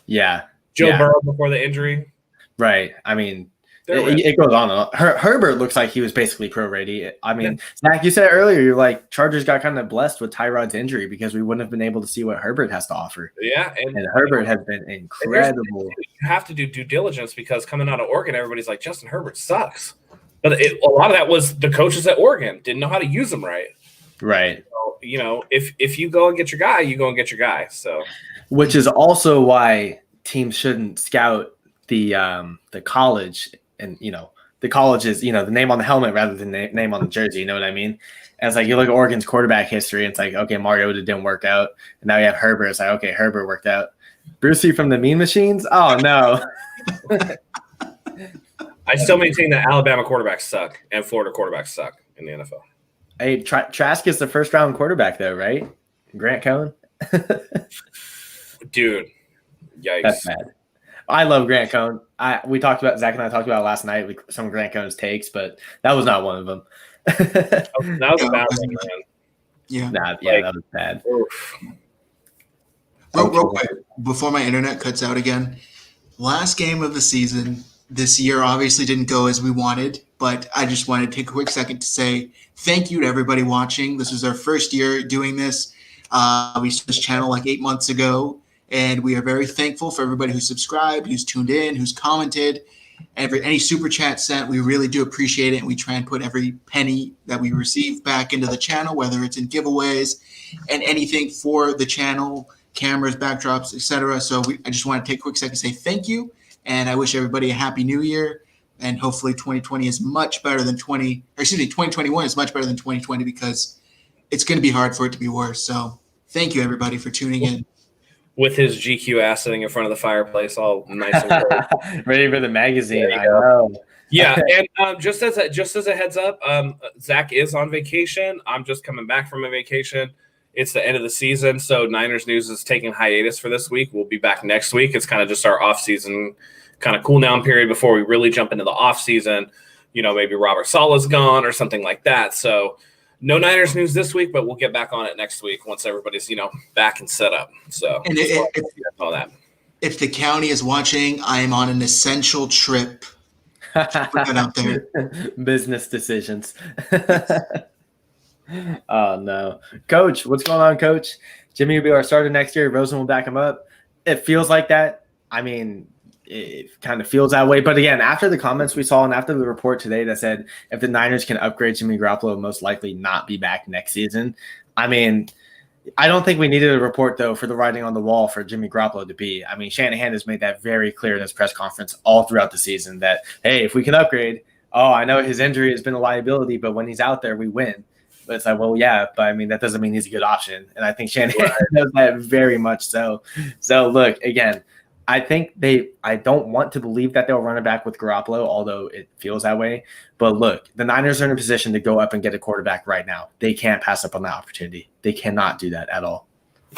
Yeah. Joe Burrow before the injury. Right. I mean, it goes on. Herbert looks like he was basically pro ready. I mean, Zach, you said earlier, you're like, Chargers got kind of blessed with Tyrod's injury because we wouldn't have been able to see what Herbert has to offer. Yeah. And Herbert has been incredible. You have to do due diligence because coming out of Oregon, everybody's like, Justin Herbert sucks. But a lot of that was the coaches at Oregon didn't know how to use them right. Right. So, if you go and get your guy, you go and get your guy. So, which is also why teams shouldn't scout the college and, the college is, the name on the helmet rather than the name on the jersey. You know what I mean? And it's like you look at Oregon's quarterback history, and it's like, okay, Mariota didn't work out. And now you have Herbert. It's like, okay, Herbert worked out. Brucey from the Mean Machines? Oh, no. I still maintain that Alabama quarterbacks suck and Florida quarterbacks suck in the NFL. Hey, Trask is the first-round quarterback, though, right? Grant Cohn? Dude, yikes. That's bad. I love Grant Cohn. Zach and I talked about last night with some of Grant Cohn's takes, but that was not one of them. That was a bad one, man. Yeah. That was bad. Real quick, before my internet cuts out again, last game of the season this year obviously didn't go as we wanted, but I just wanted to take a quick second to say thank you to everybody watching. This was our first year doing this. We started this channel like 8 months ago. And we are very thankful for everybody who subscribed, who's tuned in, who's commented, any super chat sent. We really do appreciate it. And we try and put every penny that we receive back into the channel, whether it's in giveaways and anything for the channel, cameras, backdrops, etc. So I just want to take a quick second to say thank you. And I wish everybody a happy new year. And hopefully 2020 is much better than 2021 is much better than 2020 because it's going to be hard for it to be worse. So thank you, everybody, for tuning in. With his GQ ass sitting in front of the fireplace, all nice and cold. Ready for the magazine. I know. Yeah, and just as a heads up, Zach is on vacation. I'm just coming back from a vacation. It's the end of the season, so Niners News is taking hiatus for this week. We'll be back next week. It's kind of just our off-season kind of cool-down period before we really jump into the off-season. Maybe Robert Saleh's gone or something like that. So No Niners news this week, but we'll get back on it next week once everybody's back and set up. So And all that. If the county is watching, I am on an essential trip. Put that out there. Business decisions. Oh no, Coach, what's going on, Coach? Jimmy will be our starter next year. Rosen will back him up. It feels like that. I mean, it kind of feels that way. But again, after the comments we saw and after the report today that said if the Niners can upgrade Jimmy Garoppolo, most likely not be back next season. I mean, I don't think we needed a report, though, for the writing on the wall for Jimmy Garoppolo to be. I mean, Shanahan has made that very clear in his press conference all throughout the season that, hey, if we can upgrade, I know his injury has been a liability, but when he's out there, we win. But it's like, well, yeah, but I mean, that doesn't mean he's a good option. And I think Shanahan knows that very much so. So, look, again, I think I don't want to believe that they'll run it back with Garoppolo, although it feels that way. But look, the Niners are in a position to go up and get a quarterback right now. They can't pass up on that opportunity. They cannot do that at all.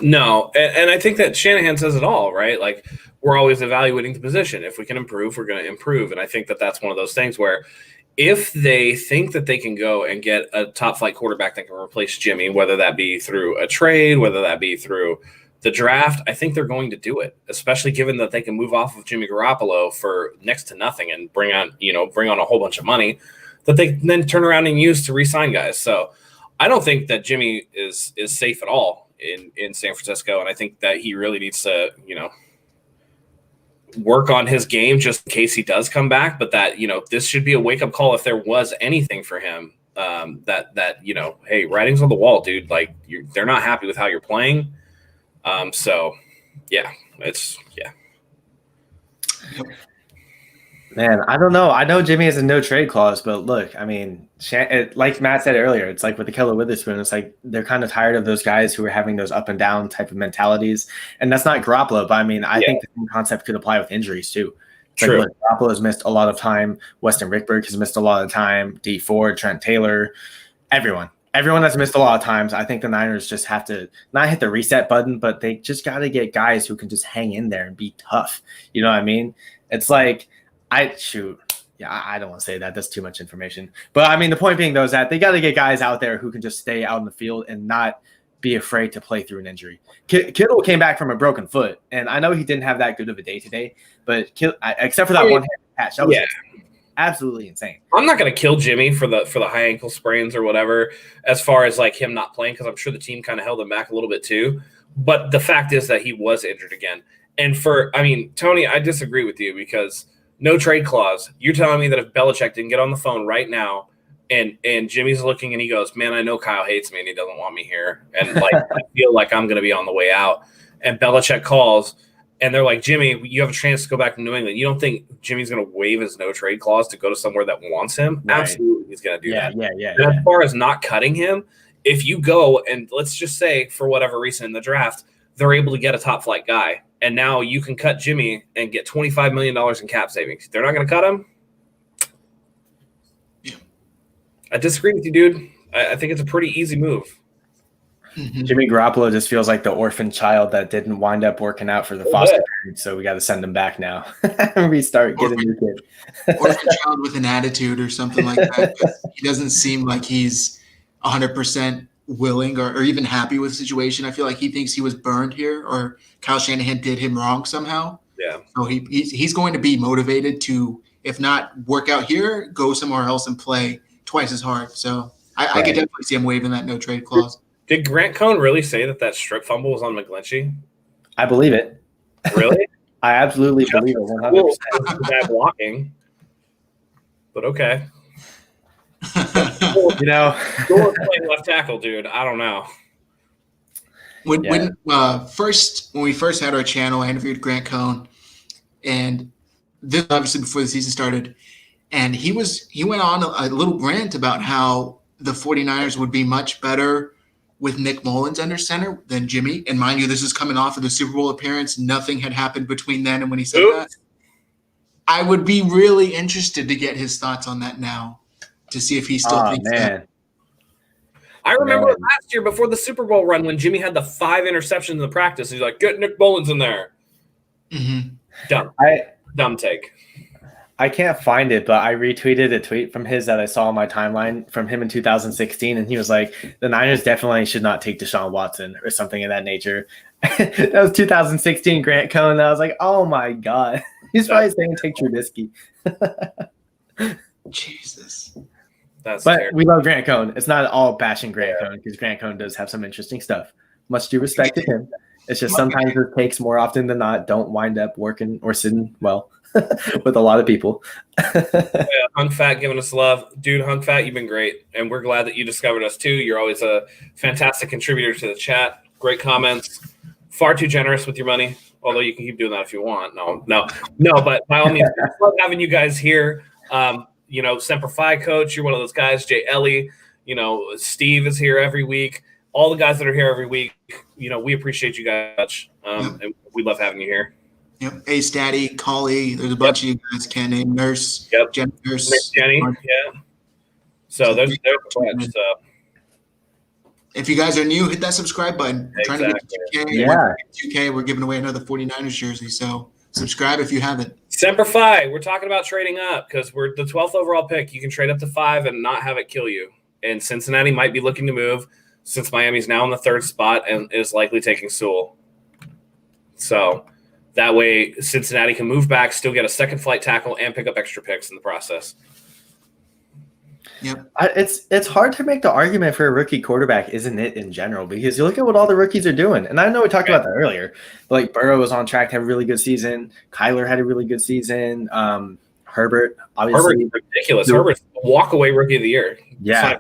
No, and I think that Shanahan says it all, right? Like, we're always evaluating the position. If we can improve, we're going to improve. And I think that that's one of those things where if they think that they can go and get a top-flight quarterback that can replace Jimmy, whether that be through a trade, whether that be through the draft, I think they're going to do it, especially given that they can move off of Jimmy Garoppolo for next to nothing and bring on a whole bunch of money that they can then turn around and use to re-sign guys. So I don't think that Jimmy is safe at all in San Francisco, and I think that he really needs to, work on his game just in case he does come back. But that, this should be a wake-up call if there was anything for him. Hey, writing's on the wall, dude. Like, they're not happy with how you're playing. Man, I don't know. I know Jimmy has a no trade clause, but look, I mean, like Matt said earlier, it's like with the Killer Witherspoon, it's like they're kind of tired of those guys who are having those up and down type of mentalities. And that's not Garoppolo, but I mean, I think the same concept could apply with injuries too. True. Like, look, Garoppolo has missed a lot of time. Weston Rickberg has missed a lot of time. D Ford, Trent Taylor, everyone that's missed a lot of times. I think the Niners just have to not hit the reset button, but they just got to get guys who can just hang in there and be tough. You know what I mean? It's like, I don't want to say that. That's too much information. But I mean, the point being, though, is that they got to get guys out there who can just stay out in the field and not be afraid to play through an injury. Kittle came back from a broken foot, and I know he didn't have that good of a day today, but except for that one-handed catch, that was absolutely insane. I'm not going to kill Jimmy for the high ankle sprains or whatever, as far as like him not playing, because I'm sure the team kind of held him back a little bit too. But the fact is that he was injured again. And Tony, I disagree with you because no trade clause. You're telling me that if Belichick didn't get on the phone right now and Jimmy's looking and he goes, man, I know Kyle hates me and he doesn't want me here. And like, I feel like I'm going to be on the way out. And Belichick calls and they're like, Jimmy, you have a chance to go back to New England. You don't think Jimmy's going to waive his no trade clause to go to somewhere that wants him? Right. Absolutely. He's going to do that. Yeah. And as far as not cutting him, if you go and let's just say for whatever reason in the draft, they're able to get a top flight guy. And now you can cut Jimmy and get $25 million in cap savings. They're not going to cut him? Yeah. I disagree with you, dude. I think it's a pretty easy move. Mm-hmm. Jimmy Garoppolo just feels like the orphan child that didn't wind up working out for the foster parents, so we got to send him back now. Restart, get a new kid. Orphan child with an attitude or something like that. He doesn't seem like he's 100% willing or even happy with the situation. I feel like he thinks he was burned here or Kyle Shanahan did him wrong somehow. Yeah. So he's going to be motivated to, if not work out here, go somewhere else and play twice as hard. So I could definitely see him waiving that no trade clause. Did Grant Cohn really say that strip fumble was on McGlinchey? I believe it. Really? I absolutely believe it 100%. Bad blocking. But okay. You know, Door playing left tackle, dude. I don't know. When we first had our channel, I interviewed Grant Cohn, and this obviously before the season started, and he went on a little rant about how the 49ers would be much better with Nick Mullins under center than Jimmy. And mind you, this is coming off of the Super Bowl appearance. Nothing had happened between then and when he said that. I would be really interested to get his thoughts on that now to see if he still thinks that. I remember last year before the Super Bowl run when Jimmy had the 5 interceptions in the practice. He's like, get Nick Mullins in there. Mm-hmm. Dumb take. I can't find it, but I retweeted a tweet from his that I saw on my timeline from him in 2016, and he was like, "The Niners definitely should not take Deshaun Watson or something of that nature." That was 2016 Grant Cohn. And I was like, "Oh my god." He's probably saying take Trubisky. Jesus. But we love Grant Cohn. It's not all bashing Grant Cohn because Grant Cohn does have some interesting stuff. Much due respect to him. It's just sometimes his takes more often than not don't wind up working or sitting well with a lot of people. Hung Fat giving us love. Dude, Hung Fat, you've been great. And we're glad that you discovered us too. You're always a fantastic contributor to the chat. Great comments. Far too generous with your money. Although you can keep doing that if you want. No. But by all means, I love having you guys here. Semper Fi Coach, you're one of those guys. Jay Ellie, Steve is here every week. All the guys that are here every week, we appreciate you guys. And we love having you here. Yep. Ace Daddy, Collie, there's a bunch of you guys, Ken, and Nurse, Jen Nurse. Jenny, yeah. So there's a bunch. So. If you guys are new, hit that subscribe button. We're trying to get to 2K. Yeah. 2K, we're giving away another 49ers jersey, so subscribe if you haven't. Semper Fi, we're talking about trading up because we're the 12th overall pick. You can trade up to 5 and not have it kill you. And Cincinnati might be looking to move since Miami's now in the 3rd spot and is likely taking Sewell. So that way Cincinnati can move back, still get a second flight tackle, and pick up extra picks in the process. Yep. It's hard to make the argument for a rookie quarterback, isn't it, in general? Because you look at what all the rookies are doing. And I know we talked about that earlier. But like Burrow was on track to have a really good season. Kyler had a really good season. Herbert, obviously. Herbert's ridiculous. Herbert's a walk-away rookie of the year. Yeah.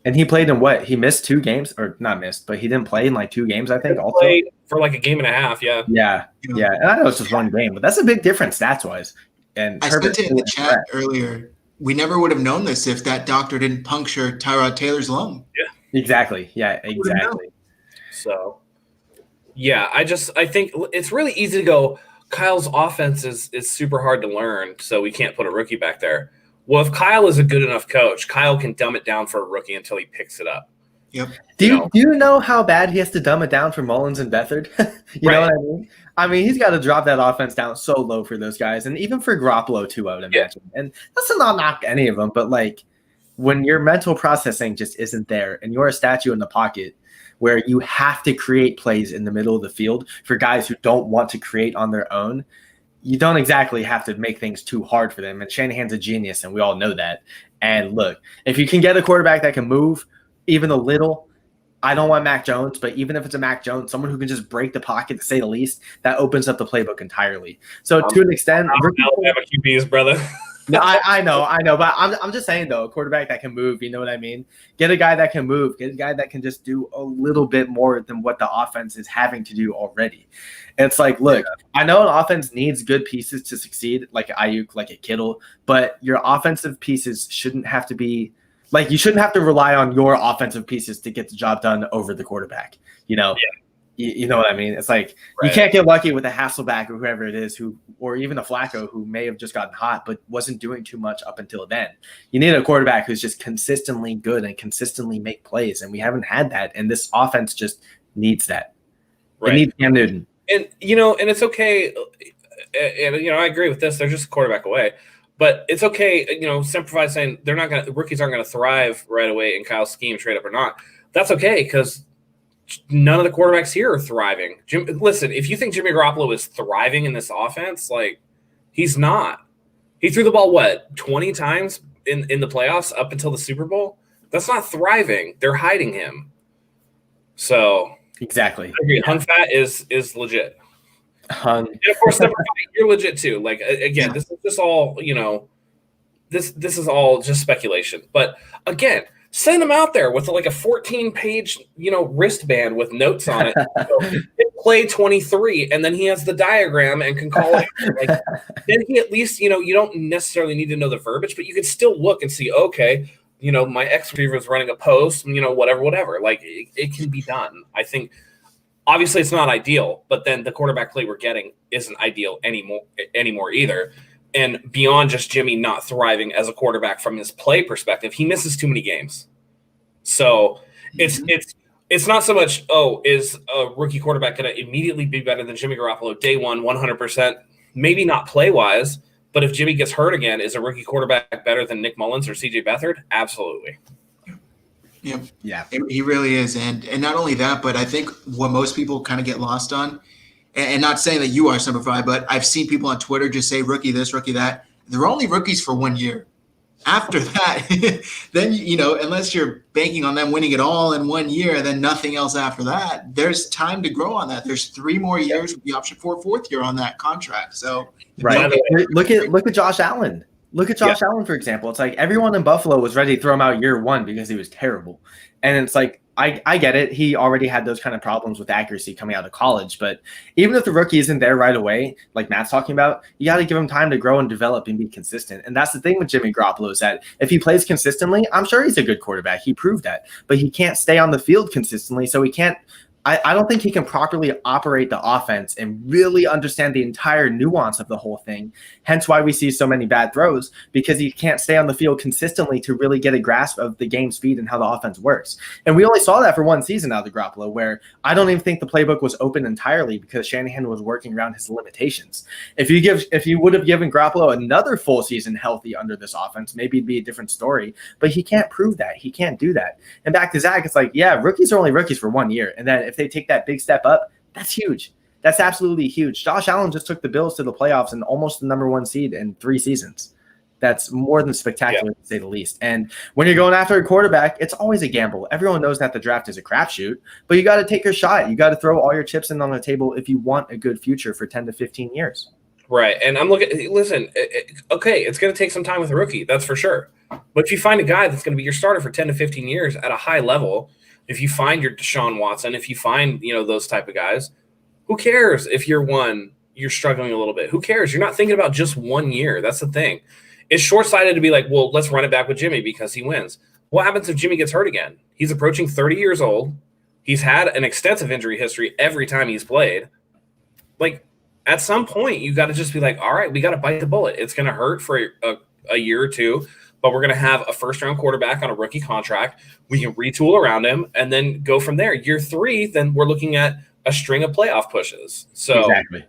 And he played in what? He missed 2 games, or not missed, but he didn't play in like 2 games, I think. Also played for like a game and a half, yeah. Yeah. And I know it's just 1 game, but that's a big difference stats-wise. And I sent it in the chat earlier. We never would have known this if that doctor didn't puncture Tyrod Taylor's lung. Yeah. Exactly. Yeah, exactly. So, yeah, I think it's really easy to go, Kyle's offense is super hard to learn, so we can't put a rookie back there. Well, if Kyle is a good enough coach, Kyle can dumb it down for a rookie until he picks it up. Yep. Do you know how bad he has to dumb it down for Mullins and Beathard? You know what I mean? I mean, he's got to drop that offense down so low for those guys, and even for Garoppolo too, I would imagine. Yeah. And that's not knock any of them, but like when your mental processing just isn't there, and you're a statue in the pocket where you have to create plays in the middle of the field for guys who don't want to create on their own, you don't exactly have to make things too hard for them. And Shanahan's a genius, and we all know that. And look, if you can get a quarterback that can move even a little, I don't want Mac Jones, but even if it's a Mac Jones, someone who can just break the pocket, to say the least, that opens up the playbook entirely. So to an extent, Alabama QBs, brother. No, I know, but I'm just saying though, a quarterback that can move, you know what I mean? Get a guy that can move, get a guy that can just do a little bit more than what the offense is having to do already. And it's like, look, I know an offense needs good pieces to succeed, like Ayuk, like a Kittle, but your offensive pieces shouldn't have to be like, you shouldn't have to rely on your offensive pieces to get the job done over the quarterback. You know, you know what I mean? It's like you can't get lucky with a Hasselback or whoever it is, or even a Flacco who may have just gotten hot but wasn't doing too much up until then. You need a quarterback who's just consistently good and consistently make plays, and we haven't had that. And this offense just needs that. It needs Cam Newton. And and it's okay. And I agree with this. They're just a quarterback away. But it's okay, Semper Fi saying rookies aren't going to thrive right away in Kyle's scheme, trade up or not. That's okay because none of the quarterbacks here are thriving. Listen, if you think Jimmy Garoppolo is thriving in this offense, like he's not. He threw the ball 20 times in the playoffs up until the Super Bowl. That's not thriving. They're hiding him. So exactly, I agree. Hung Fat is legit. And of course, you're legit too. Like again, this is just all this is all just speculation. But again, send him out there with like a 14-page wristband with notes on it. Hit play 23, and then he has the diagram and can call it. Like, then he at least you don't necessarily need to know the verbiage, but you can still look and see. Okay, my ex receiver is running a post. Whatever. Like it can be done. I think. Obviously, it's not ideal, but then the quarterback play we're getting isn't ideal anymore either. And beyond just Jimmy not thriving as a quarterback from his play perspective, he misses too many games. So it's not so much, is a rookie quarterback going to immediately be better than Jimmy Garoppolo day one, 100%? Maybe not play-wise, But if Jimmy gets hurt again, is a rookie quarterback better than Nick Mullins or CJ Beathard? Absolutely. Yeah, he really is. And not only that, but I think what most people kind of get lost on, and not saying that you are Semper Fi, but I've seen people on Twitter just say rookie this, rookie that. They're only rookies for 1 year. After that, then, unless you're banking on them winning it all in 1 year, then nothing else after that. There's time to grow on that. There's 3 more years with the option for a 4th year on that contract. So right. Look at Josh Allen. Look at Josh Allen, for example. It's like everyone in Buffalo was ready to throw him out year 1 because he was terrible. And it's like, I get it. He already had those kind of problems with accuracy coming out of college. But even if the rookie isn't there right away, like Matt's talking about, you got to give him time to grow and develop and be consistent. And that's the thing with Jimmy Garoppolo is that if he plays consistently, I'm sure he's a good quarterback. He proved that. But he can't stay on the field consistently, so he can't – I don't think he can properly operate the offense and really understand the entire nuance of the whole thing. Hence why we see so many bad throws, because he can't stay on the field consistently to really get a grasp of the game speed and how the offense works. And we only saw that for 1 season out of Garoppolo, where I don't even think the playbook was open entirely because Shanahan was working around his limitations. If you would have given Garoppolo another full season healthy under this offense, maybe it'd be a different story. But he can't prove that. He can't do that. And back to Zach, it's like, yeah, rookies are only rookies for 1 year. And then if they take that big step up, that's huge. That's absolutely huge. Josh Allen just took the Bills to the playoffs and almost the number 1 seed in 3 seasons. That's more than spectacular, to say the least. And when you're going after a quarterback, it's always a gamble. Everyone knows that the draft is a crapshoot, but you got to take your shot. You got to throw all your chips in on the table if you want a good future for 10 to 15 years. Right. And I'm looking – listen, okay, it's going to take some time with a rookie. That's for sure. But if you find a guy that's going to be your starter for 10 to 15 years at a high level – if you find your Deshaun Watson, if you find, those type of guys, who cares if you're struggling a little bit? Who cares? You're not thinking about just 1 year. That's the thing. It's short-sighted to be like, well, let's run it back with Jimmy because he wins. What happens if Jimmy gets hurt again? He's approaching 30 years old. He's had an extensive injury history every time he's played. Like, at some point, you got to just be like, all right, we got to bite the bullet. It's going to hurt for a year or two, but we're going to have a first-round quarterback on a rookie contract. We can retool around him and then go from there. Year 3, then we're looking at a string of playoff pushes. So exactly.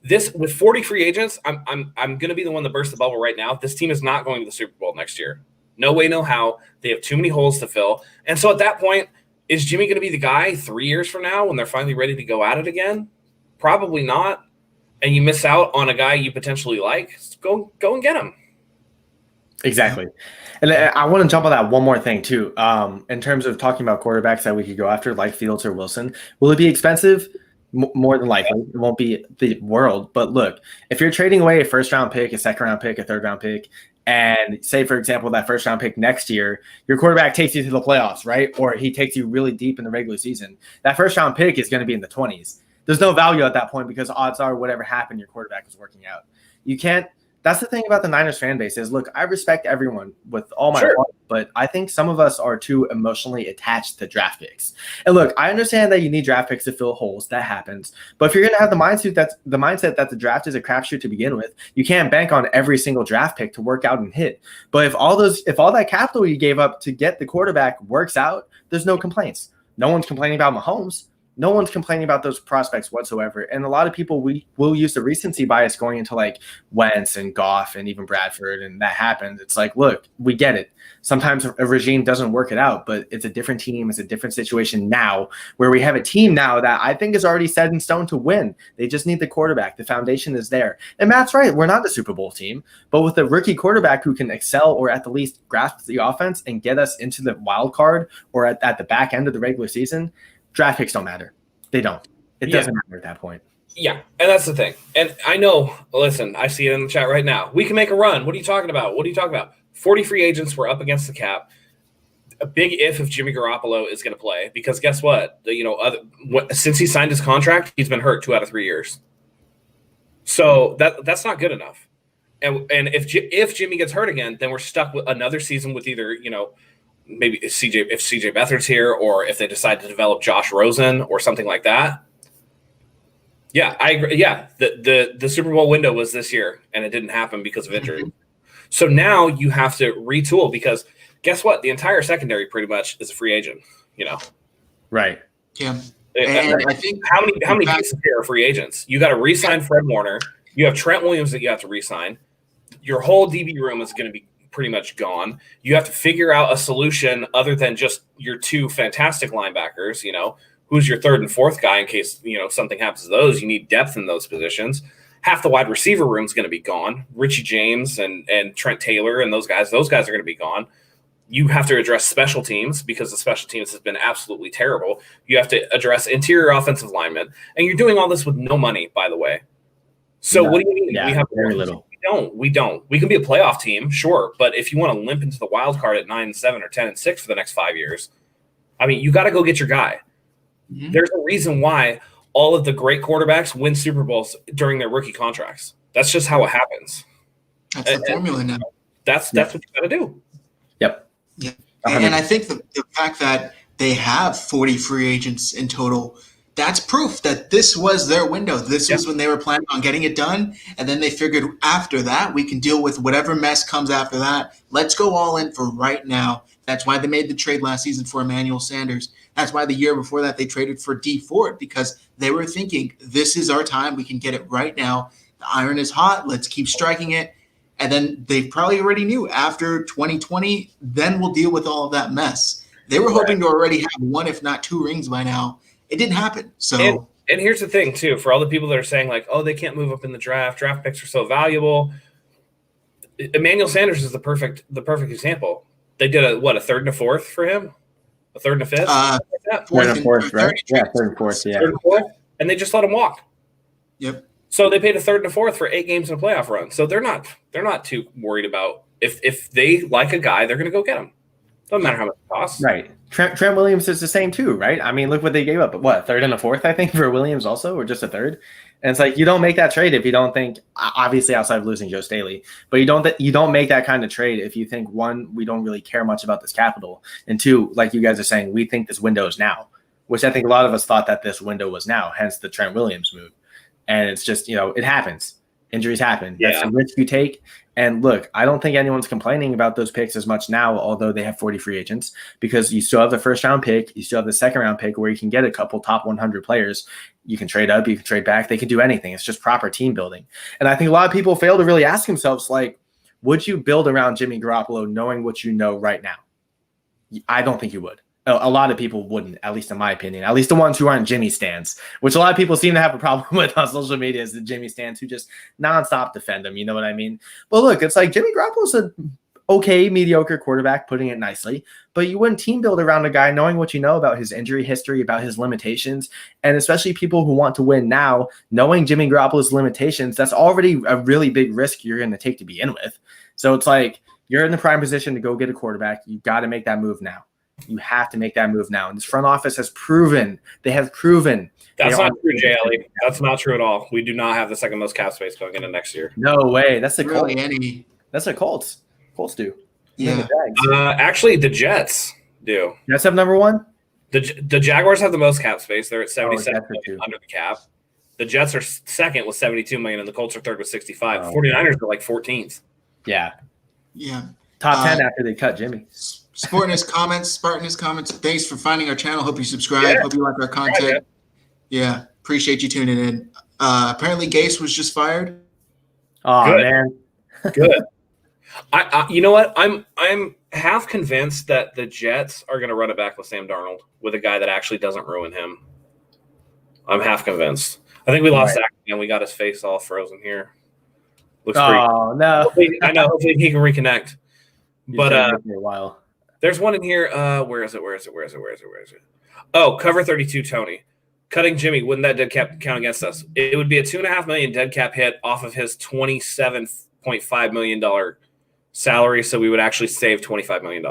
This with 40 free agents, I'm going to be the one to burst the bubble right now. This team is not going to the Super Bowl next year. No way, no how. They have too many holes to fill. And so at that point, is Jimmy going to be the guy 3 years from now when they're finally ready to go at it again? Probably not. And you miss out on a guy you potentially like. Go and get him. Exactly. And I want to jump on that one more thing too. In terms of talking about quarterbacks that we could go after, like Fields or Wilson, will it be expensive? More than likely. It won't be the world. But look, if you're trading away a first-round pick, a second-round pick, a third-round pick, and say, for example, that first-round pick next year, your quarterback takes you to the playoffs, right? Or he takes you really deep in the regular season, that first-round pick is going to be in the 20s. There's no value at that point because odds are whatever happened, your quarterback is working out. You can't. That's the thing about the Niners fan base is, look, I respect everyone with all my heart, but I think some of us are too emotionally attached to draft picks. And look, I understand that you need draft picks to fill holes. That happens. But if you're going to have the mindset that the draft is a crapshoot to begin with, you can't bank on every single draft pick to work out and hit. But if all that capital you gave up to get the quarterback works out, there's no complaints. No one's complaining about Mahomes. No one's complaining about those prospects whatsoever. And a lot of people will use the recency bias going into like Wentz and Goff and even Bradford, and that happens. It's like, look, we get it. Sometimes a regime doesn't work it out, but it's a different team. It's a different situation now where we have a team now that I think is already set in stone to win. They just need the quarterback. The foundation is there. And Matt's right. We're not the Super Bowl team, but with a rookie quarterback who can excel or at the least grasp the offense and get us into the wild card or at the back end of the regular season, draft picks don't matter. They don't. It doesn't matter at that point. Yeah, and that's the thing. And I know, listen, I see it in the chat right now. We can make a run. What are you talking about? 40 free agents were up against the cap. A big if Jimmy Garoppolo is going to play, because guess what? Since he signed his contract, he's been hurt 2 out of 3 years. So that's not good enough. And if Jimmy gets hurt again, then we're stuck with another season with either, maybe if CJ Beathard's here, or if they decide to develop Josh Rosen or something like that. Yeah, I agree. Yeah, the Super Bowl window was this year, and it didn't happen because of injury. So now you have to retool, because guess what? The entire secondary pretty much is a free agent. Right. Yeah. And I think how many pieces here are free agents? You got to re-sign Fred Warner. You have Trent Williams that you have to re-sign. Your whole DB room is going to be pretty much gone. You have to figure out a solution other than just your two fantastic linebackers. Who's your third and fourth guy in case something happens to those? You need depth in those positions. Half the wide receiver room is going to be gone. Richie James and Trent Taylor and those guys are going to be gone. You have to address special teams because the special teams has been absolutely terrible. You have to address interior offensive linemen, and you're doing all this with no money, by the way. So what do you mean? Yeah, we have very little. We don't. We can be a playoff team, sure, but if you want to limp into the wild card at 9-7 or 10-6 for the next 5 years, I mean, you got to go get your guy. Mm-hmm. There's a reason why all of the great quarterbacks win Super Bowls during their rookie contracts. That's just how it happens. That's the formula now. That's what you got to do. Yep. Yeah. And I think the fact that they have 40 free agents in total, that's proof that this was their window. This was when they were planning on getting it done. And then they figured after that, we can deal with whatever mess comes after that. Let's go all in for right now. That's why they made the trade last season for Emmanuel Sanders. That's why the year before that they traded for Dee Ford, because they were thinking, this is our time. We can get it right now. The iron is hot. Let's keep striking it. And then they probably already knew after 2020, then we'll deal with all of that mess. They were hoping to already have one, if not two rings by now. It didn't happen. So, and here's the thing, too, for all the people that are saying, like, oh, they can't move up in the draft. Draft picks are so valuable. Emmanuel Sanders is the perfect example. They did a third and a fourth for him? A third and a fifth? Third and fourth, right? Yeah, third and fourth, yeah. Third and fourth, and they just let him walk. Yep. So they paid a third and a fourth for 8 games in a playoff run. So they're not too worried about if they like a guy, they're going to go get him. Doesn't matter how much it costs. Right. Trent Williams is the same too, right? I mean, look what they gave up. What, a third and a fourth, I think, for Williams also, or just a third? And it's like you don't make that trade if you don't think, obviously outside of losing Joe Staley, but you don't make that kind of trade if you think, one, we don't really care much about this capital, and two, like you guys are saying, we think this window is now, which I think a lot of us thought that this window was now, hence the Trent Williams move. And it's just, it happens. Injuries happen. That's a risk you take. And look, I don't think anyone's complaining about those picks as much now, although they have 40 free agents, because you still have the first round pick. You still have the second round pick where you can get a couple top 100 players. You can trade up, you can trade back. They can do anything. It's just proper team building. And I think a lot of people fail to really ask themselves, like, would you build around Jimmy Garoppolo knowing what you know right now? I don't think you would. A lot of people wouldn't, at least in my opinion, at least the ones who aren't Jimmy stans, which a lot of people seem to have a problem with on social media is the Jimmy stans who just nonstop defend him. You know what I mean? But look, it's like Jimmy Garoppolo's a okay, mediocre quarterback, putting it nicely, but you wouldn't team build around a guy knowing what you know about his injury history, about his limitations, and especially people who want to win now, knowing Jimmy Garoppolo's limitations, that's already a really big risk you're going to take to begin with. So it's like you're in the prime position to go get a quarterback. You got to make that move now. You have to make that move now. And this front office has proven, That's not true, Jay Ellie. That's not true at all. We do not have the second most cap space going into next year. No way. That's the really Colts. That's the Colts. Colts do. Yeah. Actually, the Jets do. Jets have number one? The Jaguars have the most cap space. They're at 77 million under the cap. The Jets are second with 72 million, and the Colts are third with 65. 49ers are like 14th. Yeah. Yeah. Top 10 after they cut Jimmy. Spartanus comments. Thanks for finding our channel. Hope you subscribe. Yeah. Hope you like our content. Yeah. Appreciate you tuning in. Apparently Gase was just fired. Oh, good. Man. Good. I you know what? I'm half convinced that the Jets are going to run it back with Sam Darnold, with a guy that actually doesn't ruin him. I'm half convinced. I think we lost Zach and we got his face all frozen here. Looks pretty. Oh, no. I know. Hopefully he can reconnect. But a while. There's one in here. Where is it? Oh, cover 32, Tony. Cutting Jimmy, wouldn't that dead cap count against us? It would be a $2.5 million dead cap hit off of his $27.5 million salary, so we would actually save $25 million.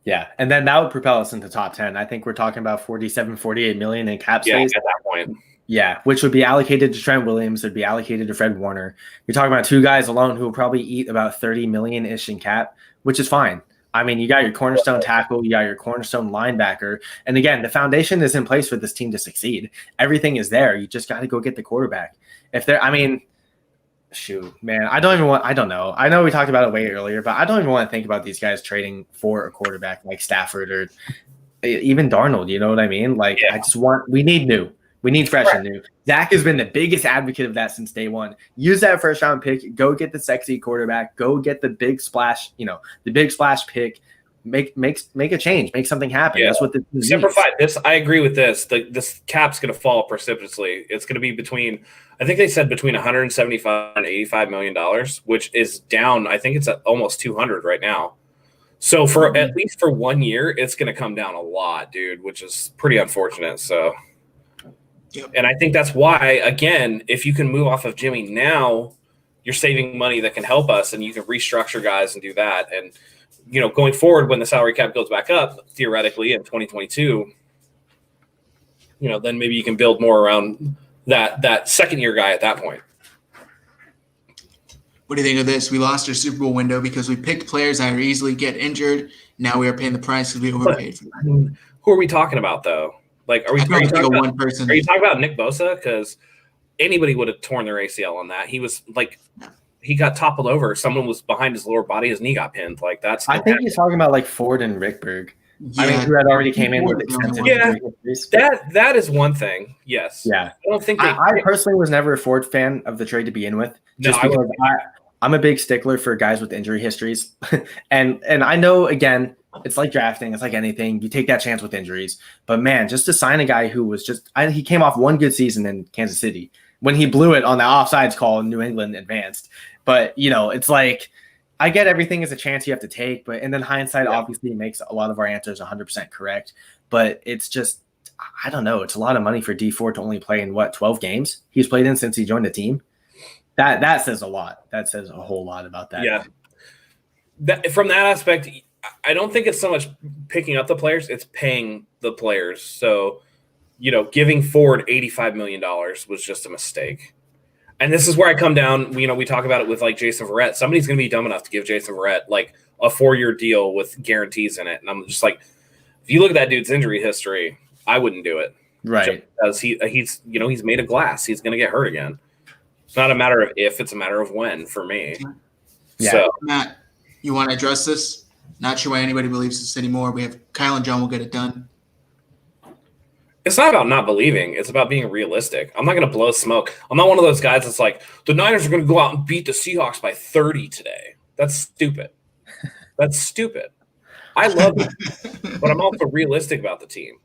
Yeah, and then that would propel us into top 10. I think we're talking about 47, 48 million in cap space. Yeah, at that point. Yeah, which would be allocated to Trent Williams, would be allocated to Fred Warner. You're talking about two guys alone who will probably eat about 30 million-ish in cap, which is fine. I mean, you got your cornerstone tackle, you got your cornerstone linebacker. And again, the foundation is in place for this team to succeed. Everything is there. You just got to go get the quarterback. Shoot, man, I don't know. I know we talked about it way earlier, but I don't even want to think about these guys trading for a quarterback like Stafford or even Darnold. You know what I mean? Like, we need new. We need fresh and new. Zach has been the biggest advocate of that since day one. Use that first round pick. Go get the sexy quarterback. Go get the big splash. The big splash pick. Make a change. Make something happen. Yeah. That's what the simplify this. I agree with this. This cap's going to fall precipitously. It's going to be between. I think they said between 175 and 85 million dollars, which is down. I think it's at almost 200 right now. So for at least for 1 year, it's going to come down a lot, dude, which is pretty unfortunate. So, and I think that's why, again, if you can move off of Jimmy now, you're saving money that can help us, and you can restructure guys and do that. And going forward, when the salary cap goes back up, theoretically in 2022, then maybe you can build more around that second year guy at that point. What do you think of this? We lost our Super Bowl window because we picked players that are easily get injured. Now we are paying the price because we overpaid for them. Who are we talking about, though? Like, are you talking about Nick Bosa? Because anybody would have torn their ACL on that. He was like, he got toppled over. Someone was behind his lower body. His knee got pinned. Like, that's. I think he's talking about like Ford and Rickberg. Yeah. I mean, who had already came in with extensive. Yeah, that is one thing. Yes. Yeah. I don't think I personally was never a Ford fan of the trade to begin with. Just because I'm a big stickler for guys with injury histories. and I know, again, it's like drafting. It's like anything. You take that chance with injuries. But, man, just to sign a guy who was he came off one good season in Kansas City when he blew it on the offsides call and New England advanced. But, it's like I get everything is a chance you have to take. And then hindsight obviously makes a lot of our answers 100% correct. But it's just, I don't know. It's a lot of money for D Ford to only play in, 12 games he's played in since he joined the team. That says a lot. That says a whole lot about that. Yeah. From that aspect, I don't think it's so much picking up the players, it's paying the players. So, giving Ford $85 million was just a mistake. And this is where I come down. We talk about it with like Jason Verrett. Somebody's going to be dumb enough to give Jason Verrett like a 4-year deal with guarantees in it. And I'm just like, if you look at that dude's injury history, I wouldn't do it. Right. Because he's made of glass. He's going to get hurt again. It's not a matter of if, it's a matter of when for me. Yeah. So, Matt, you want to address this? Not sure why anybody believes this anymore. We have Kyle and John will get it done. It's not about not believing. It's about being realistic. I'm not going to blow smoke. I'm not one of those guys that's like, the Niners are going to go out and beat the Seahawks by 30 today. That's stupid. That's stupid. I love it, but I'm also realistic about the team.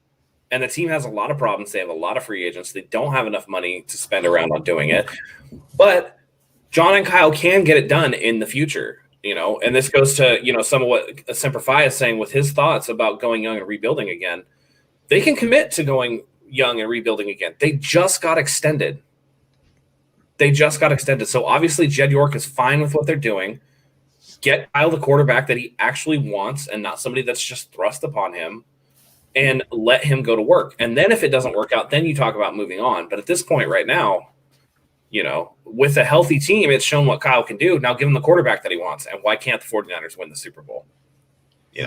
And the team has a lot of problems. They have a lot of free agents. They don't have enough money to spend around on doing it. But John and Kyle can get it done in the future, And this goes to, some of what Semper Fi is saying with his thoughts about going young and rebuilding again. They can commit to going young and rebuilding again. They just got extended. So obviously Jed York is fine with what they're doing. Get Kyle the quarterback that he actually wants and not somebody that's just thrust upon him. And let him go to work. And then if it doesn't work out, then you talk about moving on. But at this point right now, with a healthy team, it's shown what Kyle can do. Now give him the quarterback that he wants. And why can't the 49ers win the Super Bowl? Get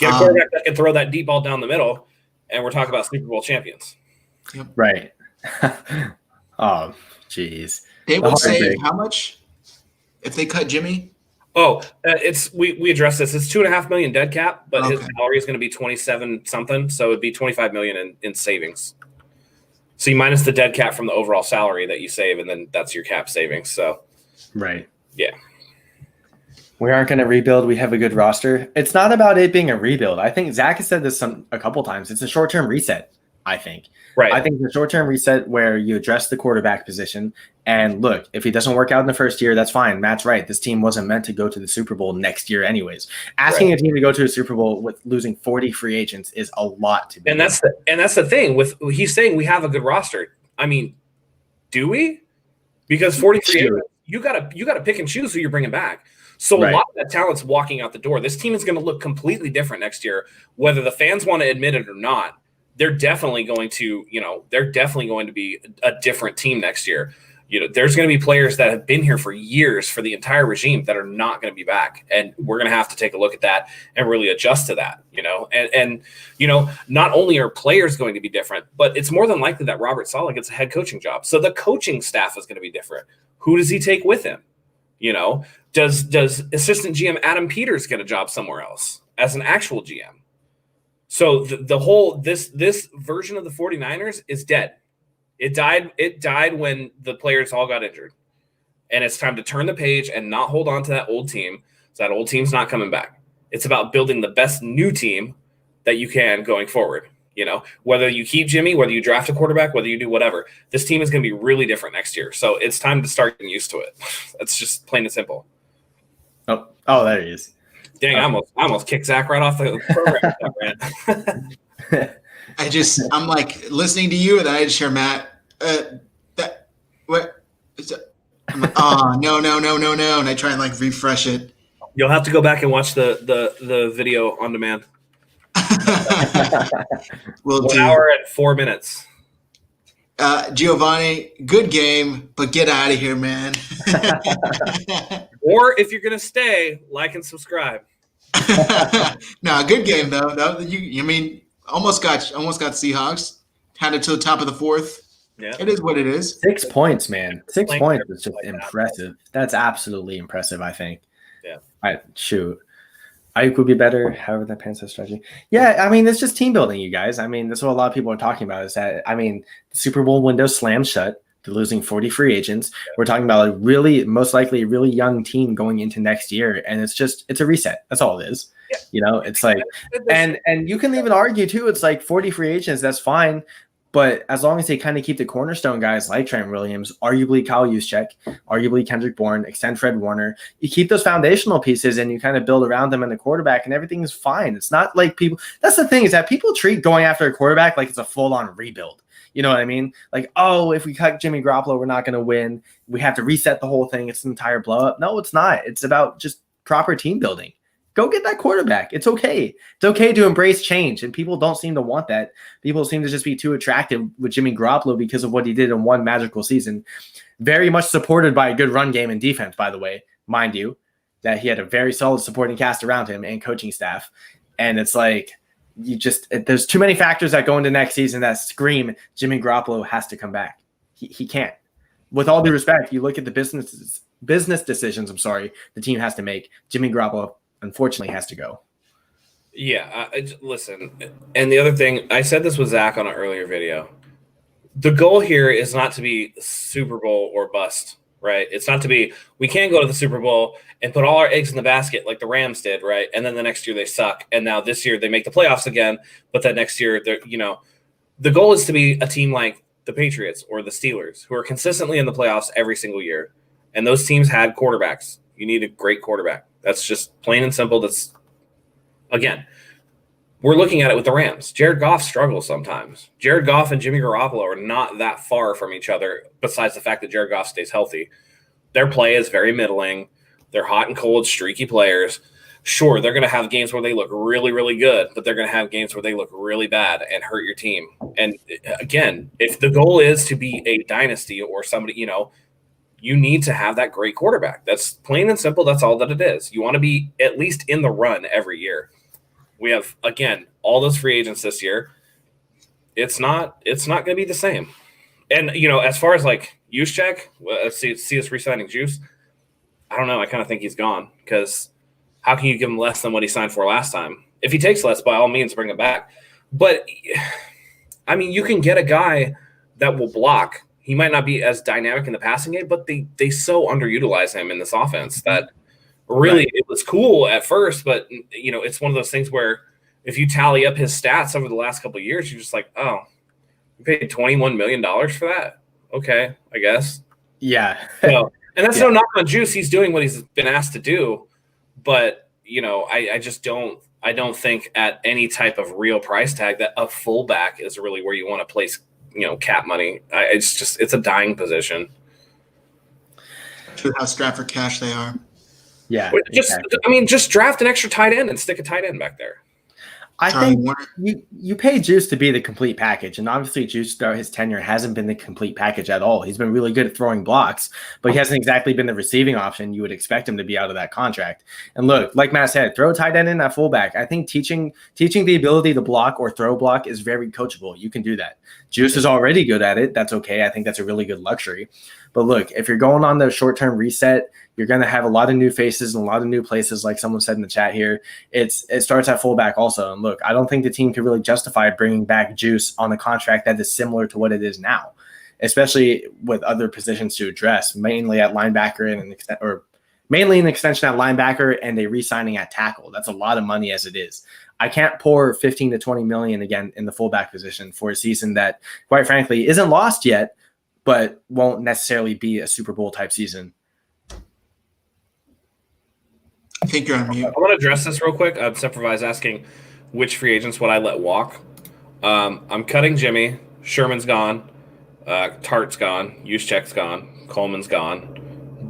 a quarterback that can throw that deep ball down the middle, and we're talking about Super Bowl champions. Yep. Right. Oh, jeez. They would save how much if they cut Jimmy? Oh, we addressed this. It's $2.5 million dead cap, but his salary is going to be 27 something, so it'd be $25 million in savings. So you minus the dead cap from the overall salary that you save, and then that's your cap savings. So, right, yeah, we aren't going to rebuild. We have a good roster. It's not about it being a rebuild. I think Zach has said this a couple times. It's a short-term reset. I think. Right. I think the short-term reset where you address the quarterback position and look, if he doesn't work out in the first year, that's fine. Matt's right. This team wasn't meant to go to the Super Bowl next year anyways. Asking a team to go to a Super Bowl with losing 40 free agents is a lot to be. And that's the thing with he's saying we have a good roster. I mean, do we? Because 40 free agents, you gotta pick and choose who you're bringing back. So a lot of that talent's walking out the door. This team is going to look completely different next year, whether the fans want to admit it or not. They're definitely going to, be a different team next year. There's going to be players that have been here for years for the entire regime that are not going to be back. And we're going to have to take a look at that and really adjust to that, and not only are players going to be different, but it's more than likely that Robert Saleh gets a head coaching job. So the coaching staff is going to be different. Who does he take with him? Does assistant GM Adam Peters get a job somewhere else as an actual GM? So the whole this version of the 49ers is dead. It died when the players all got injured. And it's time to turn the page and not hold on to that old team. So that old team's not coming back. It's about building the best new team that you can going forward. You know, whether you keep Jimmy, whether you draft a quarterback, whether you do whatever, this team is going to be really different next year. So it's time to start getting used to it. That's just plain and simple. Oh, there he is. Dang, I almost kicked Zach right off the program. I'm like listening to you, and I just hear Matt. I'm like, oh no, and I try and like refresh it. You'll have to go back and watch the video on demand. 1 hour and 4 minutes. Giovanni, good game, but get out of here, man. Or if you're gonna stay, like and subscribe. No, good game though. I mean, almost got Seahawks. Had it to the top of the fourth. Yeah, it is what it is. 6 points, man. 6 points is just like impressive. That's absolutely impressive, I think. Yeah. Shoot. I could be better. However, that pans that strategy. Yeah, I mean, it's just team building, you guys. I mean, that's what a lot of people are talking about. Is that the Super Bowl window slammed shut. They're losing 40 free agents. Yeah. We're talking about most likely a really young team going into next year, and it's a reset. That's all it is. Yeah. You know, it's like, and you can even argue too. It's like 40 free agents. That's fine. But as long as they kind of keep the cornerstone guys like Trent Williams, arguably Kyle Juszczyk, arguably Kendrick Bourne, extend Fred Warner, you keep those foundational pieces and you kind of build around them in the quarterback and everything's fine. It's not like people – that's the thing is that people treat going after a quarterback like it's a full-on rebuild. You know what I mean? Like, oh, if we cut Jimmy Garoppolo, we're not going to win. We have to reset the whole thing. It's an entire blow-up. No, it's not. It's about just proper team building. Go get that quarterback. It's okay. It's okay to embrace change, and people don't seem to want that. People seem to just be too attractive with Jimmy Garoppolo because of what he did in one magical season. Very much supported by a good run game and defense, by the way, mind you, that he had a very solid supporting cast around him and coaching staff. And it's like there's too many factors that go into next season that scream Jimmy Garoppolo has to come back. He can't. With all due respect, you look at the business decisions, the team has to make. Jimmy Garoppolo unfortunately has to go. Yeah, listen. And the other thing, I said this with Zach on an earlier video. The goal here is not to be Super Bowl or bust, right? It's not to be, we can't go to the Super Bowl and put all our eggs in the basket like the Rams did, right? And then the next year they suck. And now this year they make the playoffs again, but then next year, the goal is to be a team like the Patriots or the Steelers who are consistently in the playoffs every single year. And those teams had quarterbacks. You need a great quarterback. That's just plain and simple. That's, again, we're looking at it with the Rams. Jared Goff struggles sometimes. Jared Goff and Jimmy Garoppolo are not that far from each other, besides the fact that Jared Goff stays healthy. Their play is very middling. They're hot and cold, streaky players. Sure, they're going to have games where they look really, really good, but they're going to have games where they look really bad and hurt your team. And, again, if the goal is to be a dynasty or somebody, you need to have that great quarterback. That's plain and simple. That's all that it is. You want to be at least in the run every year. We have, again, all those free agents this year. It's not going to be the same. And, as far as like Juszczyk, see us re-signing Juice, I don't know. I kind of think he's gone because how can you give him less than what he signed for last time? If he takes less, by all means, bring him back. But, I mean, you can get a guy that will block. He might not be as dynamic in the passing game, but they so underutilize him in this offense that really It was cool at first, but it's one of those things where if you tally up his stats over the last couple of years, you're just like, oh, you paid $21 million for that? Okay, I guess. Yeah. And that's no knock on Juice. He's doing what he's been asked to do, but I just don't think at any type of real price tag that a fullback is really where you want to place cap money. It's a dying position. To how strapped for cash they are. Yeah. Just draft an extra tight end and stick a tight end back there. I think you pay Juice to be the complete package, and obviously Juice throughout his tenure hasn't been the complete package at all. He's been really good at throwing blocks, but he hasn't exactly been the receiving option you would expect him to be out of that contract. And look, like Matt said, throw a tight end in at fullback. I think teaching the ability to block or throw block is very coachable. You can do that. Juice is already good at it. That's okay. I think that's a really good luxury. But look, if you're going on the short-term reset, You're going to have a lot of new faces and a lot of new places, like someone said in the chat here. It starts at fullback also. And look, I don't think the team could really justify bringing back Juice on a contract that is similar to what it is now, especially with other positions to address, mainly at linebacker and mainly an extension at linebacker and a re-signing at tackle. That's a lot of money as it is. I can't pour 15 to 20 million again in the fullback position for a season that, quite frankly, isn't lost yet, but won't necessarily be a Super Bowl type season. I think you're on mute. I want to address this real quick. Sempervi's asking which free agents would I let walk. I'm cutting Jimmy. Sherman's gone. Tart's gone. Juszczyk's gone. Coleman's gone.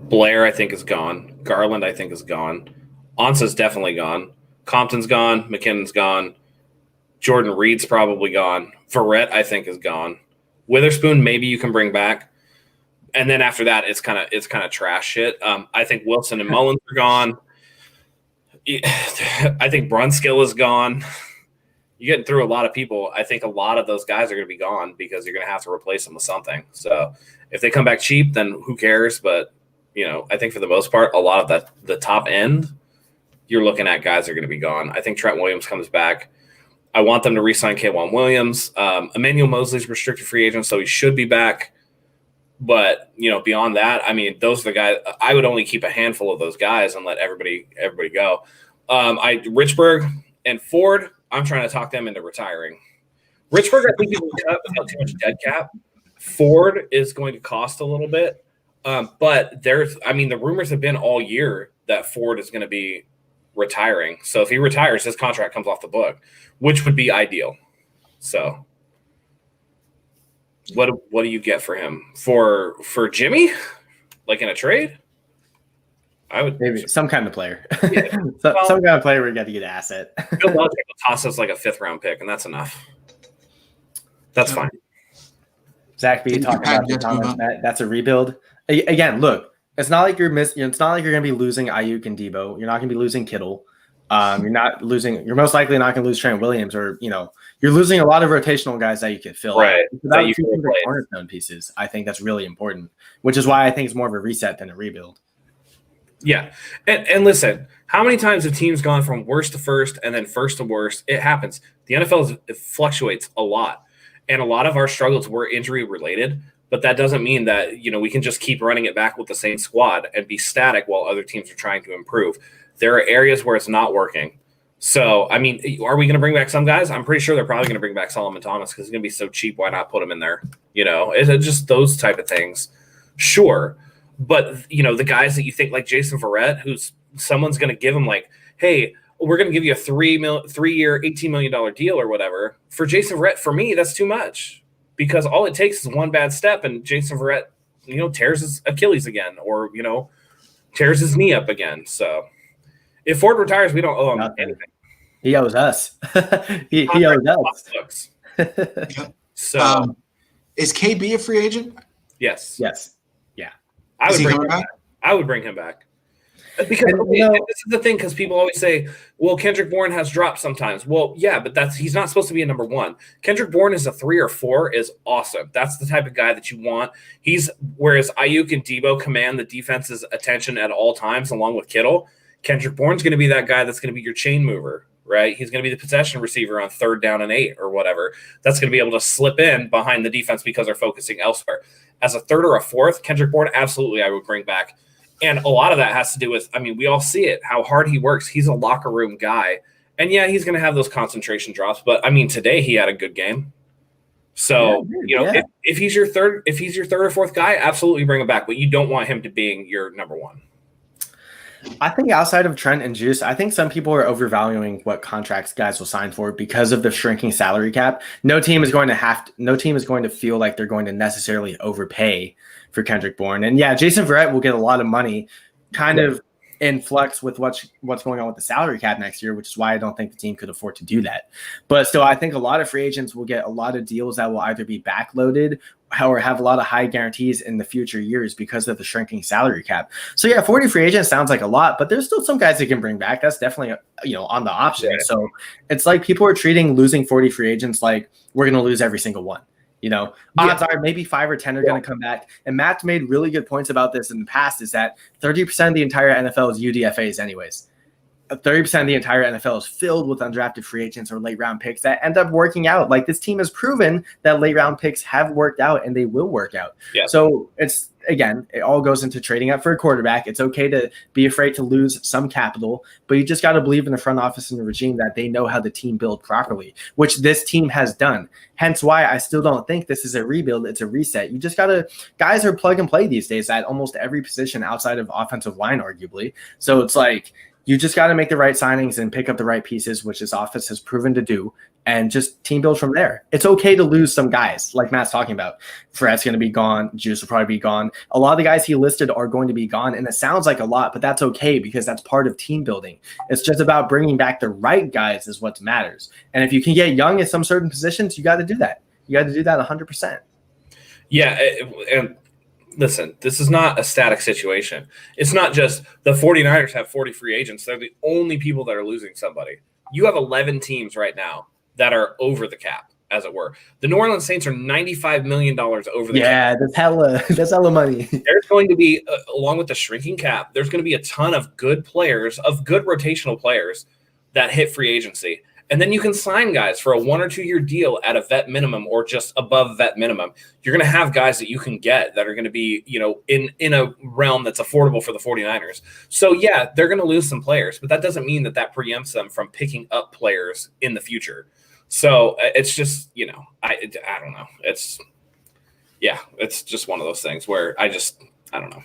Blair, I think, is gone. Garland, I think, is gone. Ansa's definitely gone. Compton's gone. McKinnon's gone. Jordan Reed's probably gone. Verrett, I think, is gone. Witherspoon, maybe you can bring back. And then after that, it's kind of trash shit. I think Wilson and Mullins are gone. I think Brunskill is gone. You're getting through a lot of people. I think a lot of those guys are going to be gone because you're going to have to replace them with something. So if they come back cheap, then who cares? But, I think for the most part, a lot of the top end, you're looking at guys that are going to be gone. I think Trent Williams comes back. I want them to re-sign K'Wan Williams. Emmanuel Mosley's restricted free agent, so he should be back. But, beyond that, I mean, those are the guys. I would only keep a handful of those guys and let everybody go. Richburg and Ford, I'm trying to talk them into retiring. Richburg, I think you will cut without too much dead cap. Ford is going to cost a little bit. But the rumors have been all year that Ford is going to be retiring. So if he retires, his contract comes off the book, which would be ideal. So what do you get for him? For Jimmy? Like in a trade? I would maybe some kind of player. Yeah. Some kind of player we got to get an asset. Bill Belichick will toss us like a 5th round pick, and that's enough. That's fine. Zach B talking about the comments, Matt, that's a rebuild. Again, look, it's not like you're it's not like you're going to be losing Ayuk and Debo. You're not going to be losing Kittle. You're most likely not going to lose Trent Williams, or you're losing a lot of rotational guys that you could fill. Right. That you can cornerstone pieces. I think that's really important, which is why I think it's more of a reset than a rebuild. Yeah. And listen, how many times have teams gone from worst to first and then first to worst? It happens. The NFL it fluctuates a lot. And a lot of our struggles were injury related, but that doesn't mean that, we can just keep running it back with the same squad and be static while other teams are trying to improve. There are areas where it's not working. So, I mean, are we going to bring back some guys? I'm pretty sure they're probably going to bring back Solomon Thomas because he's going to be so cheap. Why not put him in there? It's just those type of things. Sure. But, the guys that you think like Jason Verrett, who's someone's going to give him like, hey, we're going to give you a 3-year, $18 million deal or whatever. For Jason Verrett, for me, that's too much because all it takes is one bad step and Jason Verrett, tears his Achilles again or, tears his knee up again. So if Ford retires, we don't owe him anything. He owes us. he owes us. So is KB a free agent? Yes. Yeah. I would bring him back. Because this is the thing, because people always say, well, Kendrick Bourne has dropped sometimes. Well, yeah, but he's not supposed to be a number 1. Kendrick Bourne is a 3 or 4 is awesome. That's the type of guy that you want. Whereas Ayuk and Debo command the defense's attention at all times, along with Kittle. Kendrick Bourne's going to be that guy that's going to be your chain mover, right? He's going to be the possession receiver on 3rd down and 8 or whatever. That's going to be able to slip in behind the defense because they're focusing elsewhere. As a 3rd or a 4th, Kendrick Bourne, absolutely, I would bring back. And a lot of that has to do with, we all see it, how hard he works. He's a locker room guy. And yeah, he's going to have those concentration drops. But today he had a good game. So, if he's your third or 4th guy, absolutely bring him back. But you don't want him to being your number 1. I think outside of Trent and Juice, I think some people are overvaluing what contracts guys will sign for because of the shrinking salary cap. No team is going to feel like they're going to necessarily overpay for Kendrick Bourne. And yeah, Jason Verrett will get a lot of money kind of in flux with what's going on with the salary cap next year, which is why I don't think the team could afford to do that. But still, I think a lot of free agents will get a lot of deals that will either be backloaded or have a lot of high guarantees in the future years because of the shrinking salary cap. So yeah, 40 free agents sounds like a lot, but there's still some guys that can bring back. That's definitely, on the option. Yeah. So it's like people are treating losing 40 free agents like we're going to lose every single one. Odds are maybe 5 or 10 are going to come back. And Matt's made really good points about this in the past, is that 30% of the entire NFL is UDFAs anyways. 30% of the entire NFL is filled with undrafted free agents or late round picks that end up working out. Like, this team has proven that late round picks have worked out and they will work out. Yeah. So it's, again, it all goes into trading up for a quarterback. It's okay to be afraid to lose some capital, but you just got to believe in the front office and the regime that they know how the team build properly, which this team has done. Hence why I still don't think this is a rebuild. It's a reset. You just got to, guys are plug and play these days at almost every position outside of offensive line, arguably. So it's like, you just got to make the right signings and pick up the right pieces, which this office has proven to do, and just team build from there. It's okay to lose some guys, like Matt's talking about. Fred's going to be gone. Juice will probably be gone. A lot of the guys he listed are going to be gone, and it sounds like a lot, but that's okay because that's part of team building. It's just about bringing back the right guys is what matters. And if you can get young at some certain positions, you got to do that. You got to do that 100%. Yeah, and listen, this is not a static situation. It's not just the 49ers have 40 free agents. They're the only people that are losing somebody. You have 11 teams right now that are over the cap, as it were. The New Orleans Saints are $95 million over the cap. Yeah, that's hella money. There's going to be, along with the shrinking cap, there's going to be a ton of good players, of good rotational players that hit free agency. And then you can sign guys for a 1 or 2 year deal at a vet minimum or just above vet minimum. You're going to have guys that you can get that are going to be, in a realm that's affordable for the 49ers. So, yeah, they're going to lose some players, but that doesn't mean that preempts them from picking up players in the future. So it's just, I don't know. It's just one of those things where I don't know.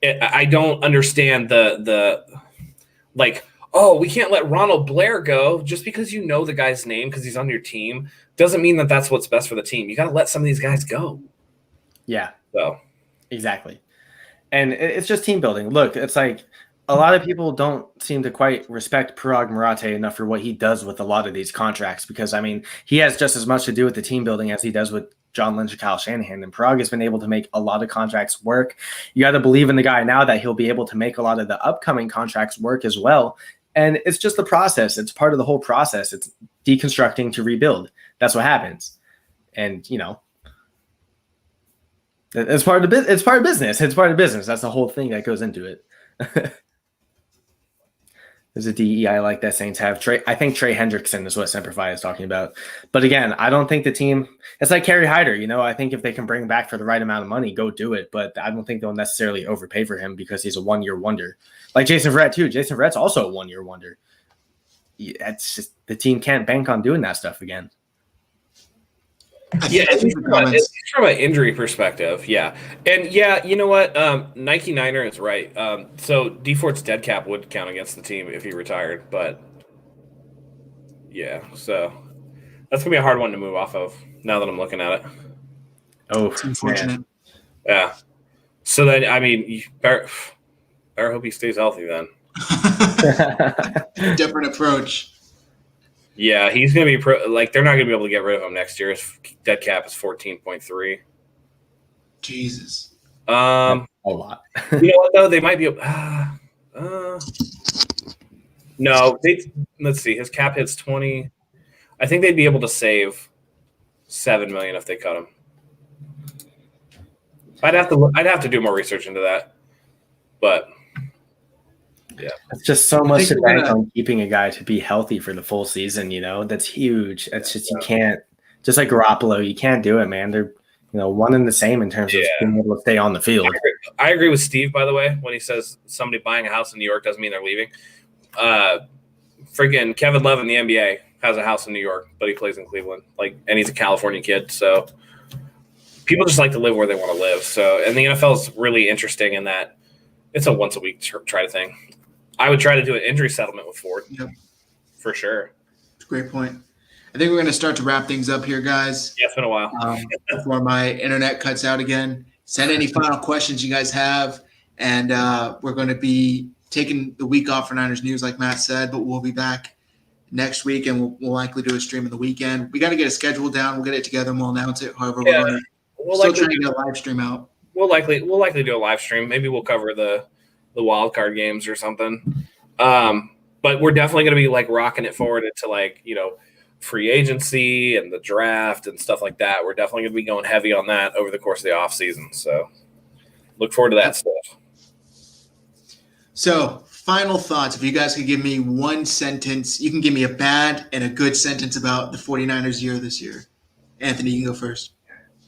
I don't understand the oh, we can't let Ronald Blair go just because you know the guy's name because he's on your team doesn't mean that that's what's best for the team. You got to let some of these guys go. Yeah. So exactly. And it's just team building. Look, it's like a lot of people don't seem to quite respect Parag Marathe enough for what he does with a lot of these contracts because, I mean, he has just as much to do with the team building as he does with John Lynch or Kyle Shanahan, and Parag has been able to make a lot of contracts work. You got to believe in the guy now that he'll be able to make a lot of the upcoming contracts work as well. And it's just the process. It's part of the whole process. It's deconstructing to rebuild. That's what happens. And, it's part of business. It's part of business. That's the whole thing that goes into it. There's a DEI like that Saints have. I think Trey Hendrickson is what Semper Fi is talking about. But again, I don't think the team – it's like Kerry Hyder. I think if they can bring him back for the right amount of money, go do it. But I don't think they'll necessarily overpay for him because he's a one-year wonder. Like Jason Verrett, too. Jason Verrett's also a one-year wonder. It's just the team can't bank on doing that stuff again. Yeah, it's from an injury perspective, yeah. And, yeah, you know what? Nike Niner is right. So D Fort's dead cap would count against the team if he retired. But, yeah, so that's going to be a hard one to move off of now that I'm looking at it. Oh, it's unfortunate. Man. Yeah. So then, I mean, you better hope he stays healthy then. Different approach. Yeah, he's going to be they're not going to be able to get rid of him next year. His dead cap is 14.3. Jesus. A lot. You know what though? They might be. No, let's see. His cap hits 20. I think they'd be able to save $7 million if they cut him. I'd have to do more research into that, but. Yeah, it's just so much to bank on keeping a guy to be healthy for the full season. That's huge. It's just you can't. Just like Garoppolo, you can't do it, man. They're one and the same in terms of being able to stay on the field. I agree with Steve, by the way, when he says somebody buying a house in New York doesn't mean they're leaving. Freaking Kevin Love in the NBA has a house in New York, but he plays in Cleveland, and he's a California kid, so people just like to live where they want to live. So, and the NFL is really interesting in that it's a once a week try to thing. I would try to do an injury settlement with Ford. Yep. For sure. Great point. I think we're going to start to wrap things up here, guys. Yeah, it's been a while. Before my internet cuts out again. Send any final questions you guys have. And we're going to be taking the week off for Niners News, like Matt said, but we'll be back next week, and we'll likely do a stream in the weekend. We got to get a schedule down. We'll get it together, and we'll announce it. However, we're still trying to get a live stream out. We'll likely do a live stream. Maybe we'll cover the wild card games or something. But we're definitely going to be rocking it forward into free agency and the draft and stuff like that. We're definitely going to be going heavy on that over the course of the offseason. So look forward to that stuff. So, final thoughts. If you guys could give me one sentence, you can give me a bad and a good sentence about the 49ers year this year. Anthony, you can go first.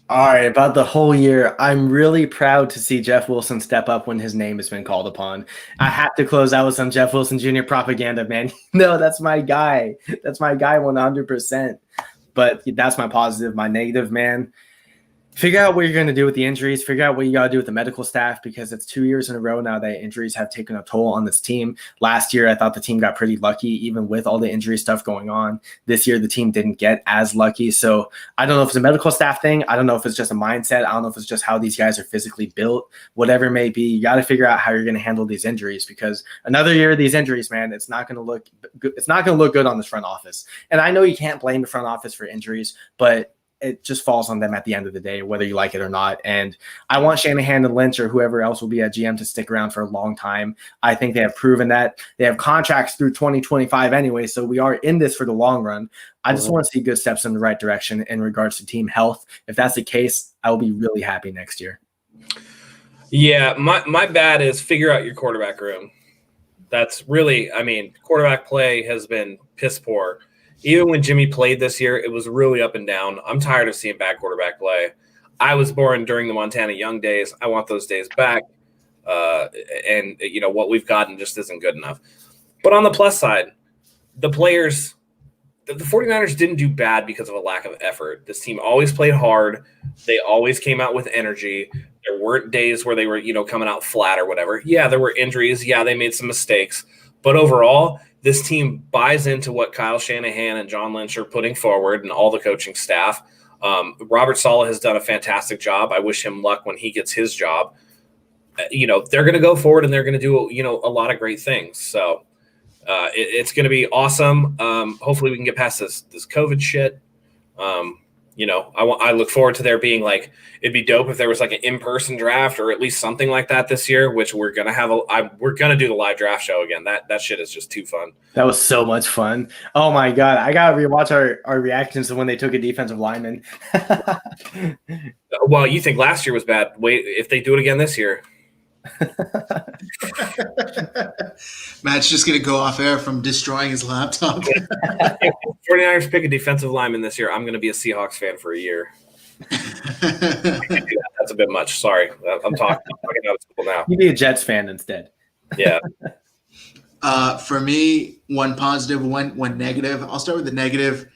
All right, about the whole year, I'm really proud to see Jeff Wilson step up when his name has been called upon. I have to close out with some Jeff Wilson Jr. propaganda, man. No, that's my guy. That's my guy 100%. But that's my positive. My negative, man. Figure out what you're going to do with the injuries. Figure out what you got to do with the medical staff, because it's 2 years in a row now that injuries have taken a toll on this team. Last year, I thought the team got pretty lucky, even with all the injury stuff going on. This year, the team didn't get as lucky. So I don't know if it's a medical staff thing. I don't know if it's just a mindset. I don't know if it's just how these guys are physically built. Whatever it may be, you got to figure out how you're going to handle these injuries, because another year of these injuries, man, it's not going to look good. It's not going to look good on this front office. And I know you can't blame the front office for injuries, but it just falls on them at the end of the day, whether you like it or not. And I want Shanahan and Lynch or whoever else will be at GM to stick around for a long time. I think they have proven that. They have contracts through 2025 anyway, so we are in this for the long run. I just want to see good steps in the right direction in regards to team health. If that's the case, I will be really happy next year. Yeah, my bad is figure out your quarterback room. That's really, quarterback play has been piss poor. Even when Jimmy played this year, it was really up and down. I'm tired of seeing bad quarterback play. I was born during the Montana Young days. I want those days back. What we've gotten just isn't good enough. But on the plus side, the players, the 49ers didn't do bad because of a lack of effort. This team always played hard. They always came out with energy. There weren't days where they were, coming out flat or whatever. Yeah, there were injuries. Yeah, they made some mistakes. But overall, this team buys into what Kyle Shanahan and John Lynch are putting forward and all the coaching staff. Robert Saleh has done a fantastic job. I wish him luck when he gets his job. They're going to go forward and they're going to do, a lot of great things. So it's going to be awesome. Hopefully we can get past this COVID shit. I look forward to there being like, it'd be dope if there was like an in-person draft or at least something like that this year, which we're going to have. We're going to do the live draft show again. That shit is just too fun. That was so much fun. Oh my God. I got to rewatch our reactions to when they took a defensive lineman. Well, you think last year was bad. Wait, if they do it again this year. Matt's just going to go off air from destroying his laptop. If 49ers pick a defensive lineman this year, I'm going to be a Seahawks fan for a year. That's a bit much. Sorry. I'm talking out of school now. You'd be a Jets fan instead. Yeah. For me, one positive, one negative. I'll start with the negative.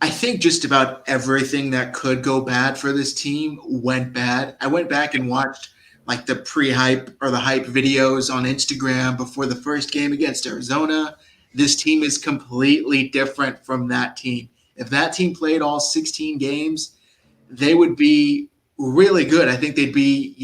I think just about everything that could go bad for this team went bad. I went back and watched like the pre-hype or the hype videos on Instagram before the first game against Arizona. This team is completely different from that team. If that team played all 16 games, they would be really good. I think they'd be,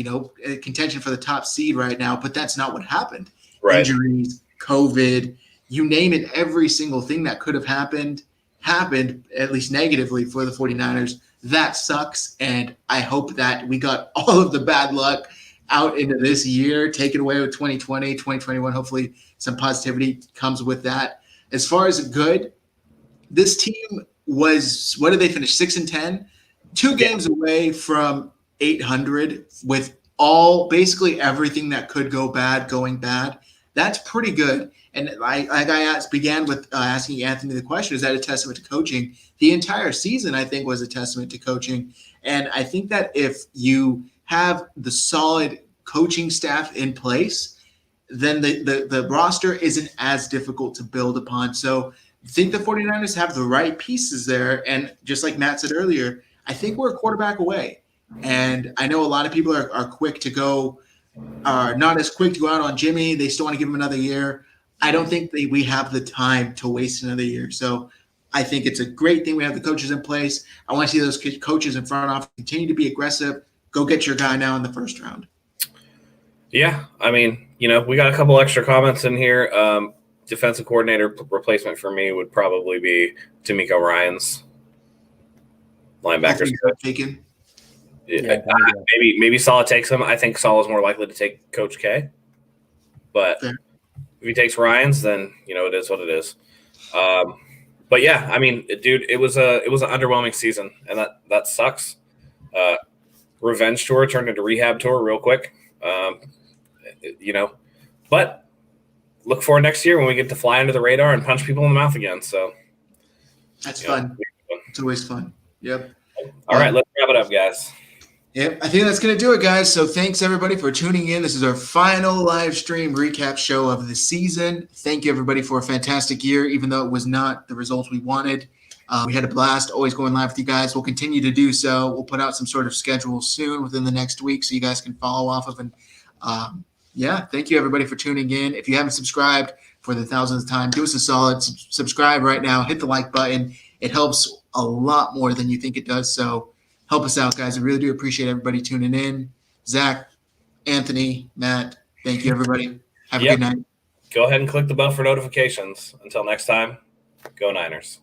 in contention for the top seed right now, but that's not what happened. Right. Injuries, COVID, you name it, every single thing that could have happened, at least negatively for the 49ers. That sucks, and I hope that we got all of the bad luck out into this year, take it away with 2020, 2021. Hopefully some positivity comes with that. As far as good, this team was, what did they finish, 6-10? 2 games away from 800 with basically everything that could go bad going bad. That's pretty good. And I began with asking Anthony the question, is that a testament to coaching? The entire season, I think, was a testament to coaching. And I think that if you have the solid coaching staff in place, then the roster isn't as difficult to build upon. So I think the 49ers have the right pieces there. And just like Matt said earlier, I think we're a quarterback away. And I know a lot of people are quick to go, not as quick to go out on Jimmy. They still want to give him another year. I don't think we have the time to waste another year. So I think it's a great thing we have the coaches in place. I want to see those coaches in front office continue to be aggressive. Go get your guy now in the first round. Yeah, we got a couple extra comments in here. Defensive coordinator replacement for me would probably be D'Amico Ryans. Linebackers taken. Yeah, maybe Saleh takes him. I think Saleh's more likely to take Coach K. But Fair. if he takes Ryans, then it is what it is. But yeah, I mean, dude, it was an underwhelming season, and that sucks. Revenge tour turned into rehab tour real quick. But look for next year when we get to fly under the radar and punch people in the mouth again. So That's fun. It's always fun. Yep. All right, let's wrap it up, guys. Yep, I think that's going to do it, guys. So thanks, everybody, for tuning in. This is our final live stream recap show of the season. Thank you, everybody, for a fantastic year, even though it was not the results we wanted. We had a blast always going live with you guys. We'll continue to do so. We'll put out some sort of schedule soon within the next week so you guys can follow off of. And thank you, everybody, for tuning in. If you haven't subscribed for the thousandth time, do us a solid. Subscribe right now. Hit the like button. It helps a lot more than you think it does. So help us out, guys. I really do appreciate everybody tuning in. Zach, Anthony, Matt, thank you, everybody. Have a good night. Go ahead and click the bell for notifications. Until next time, go Niners.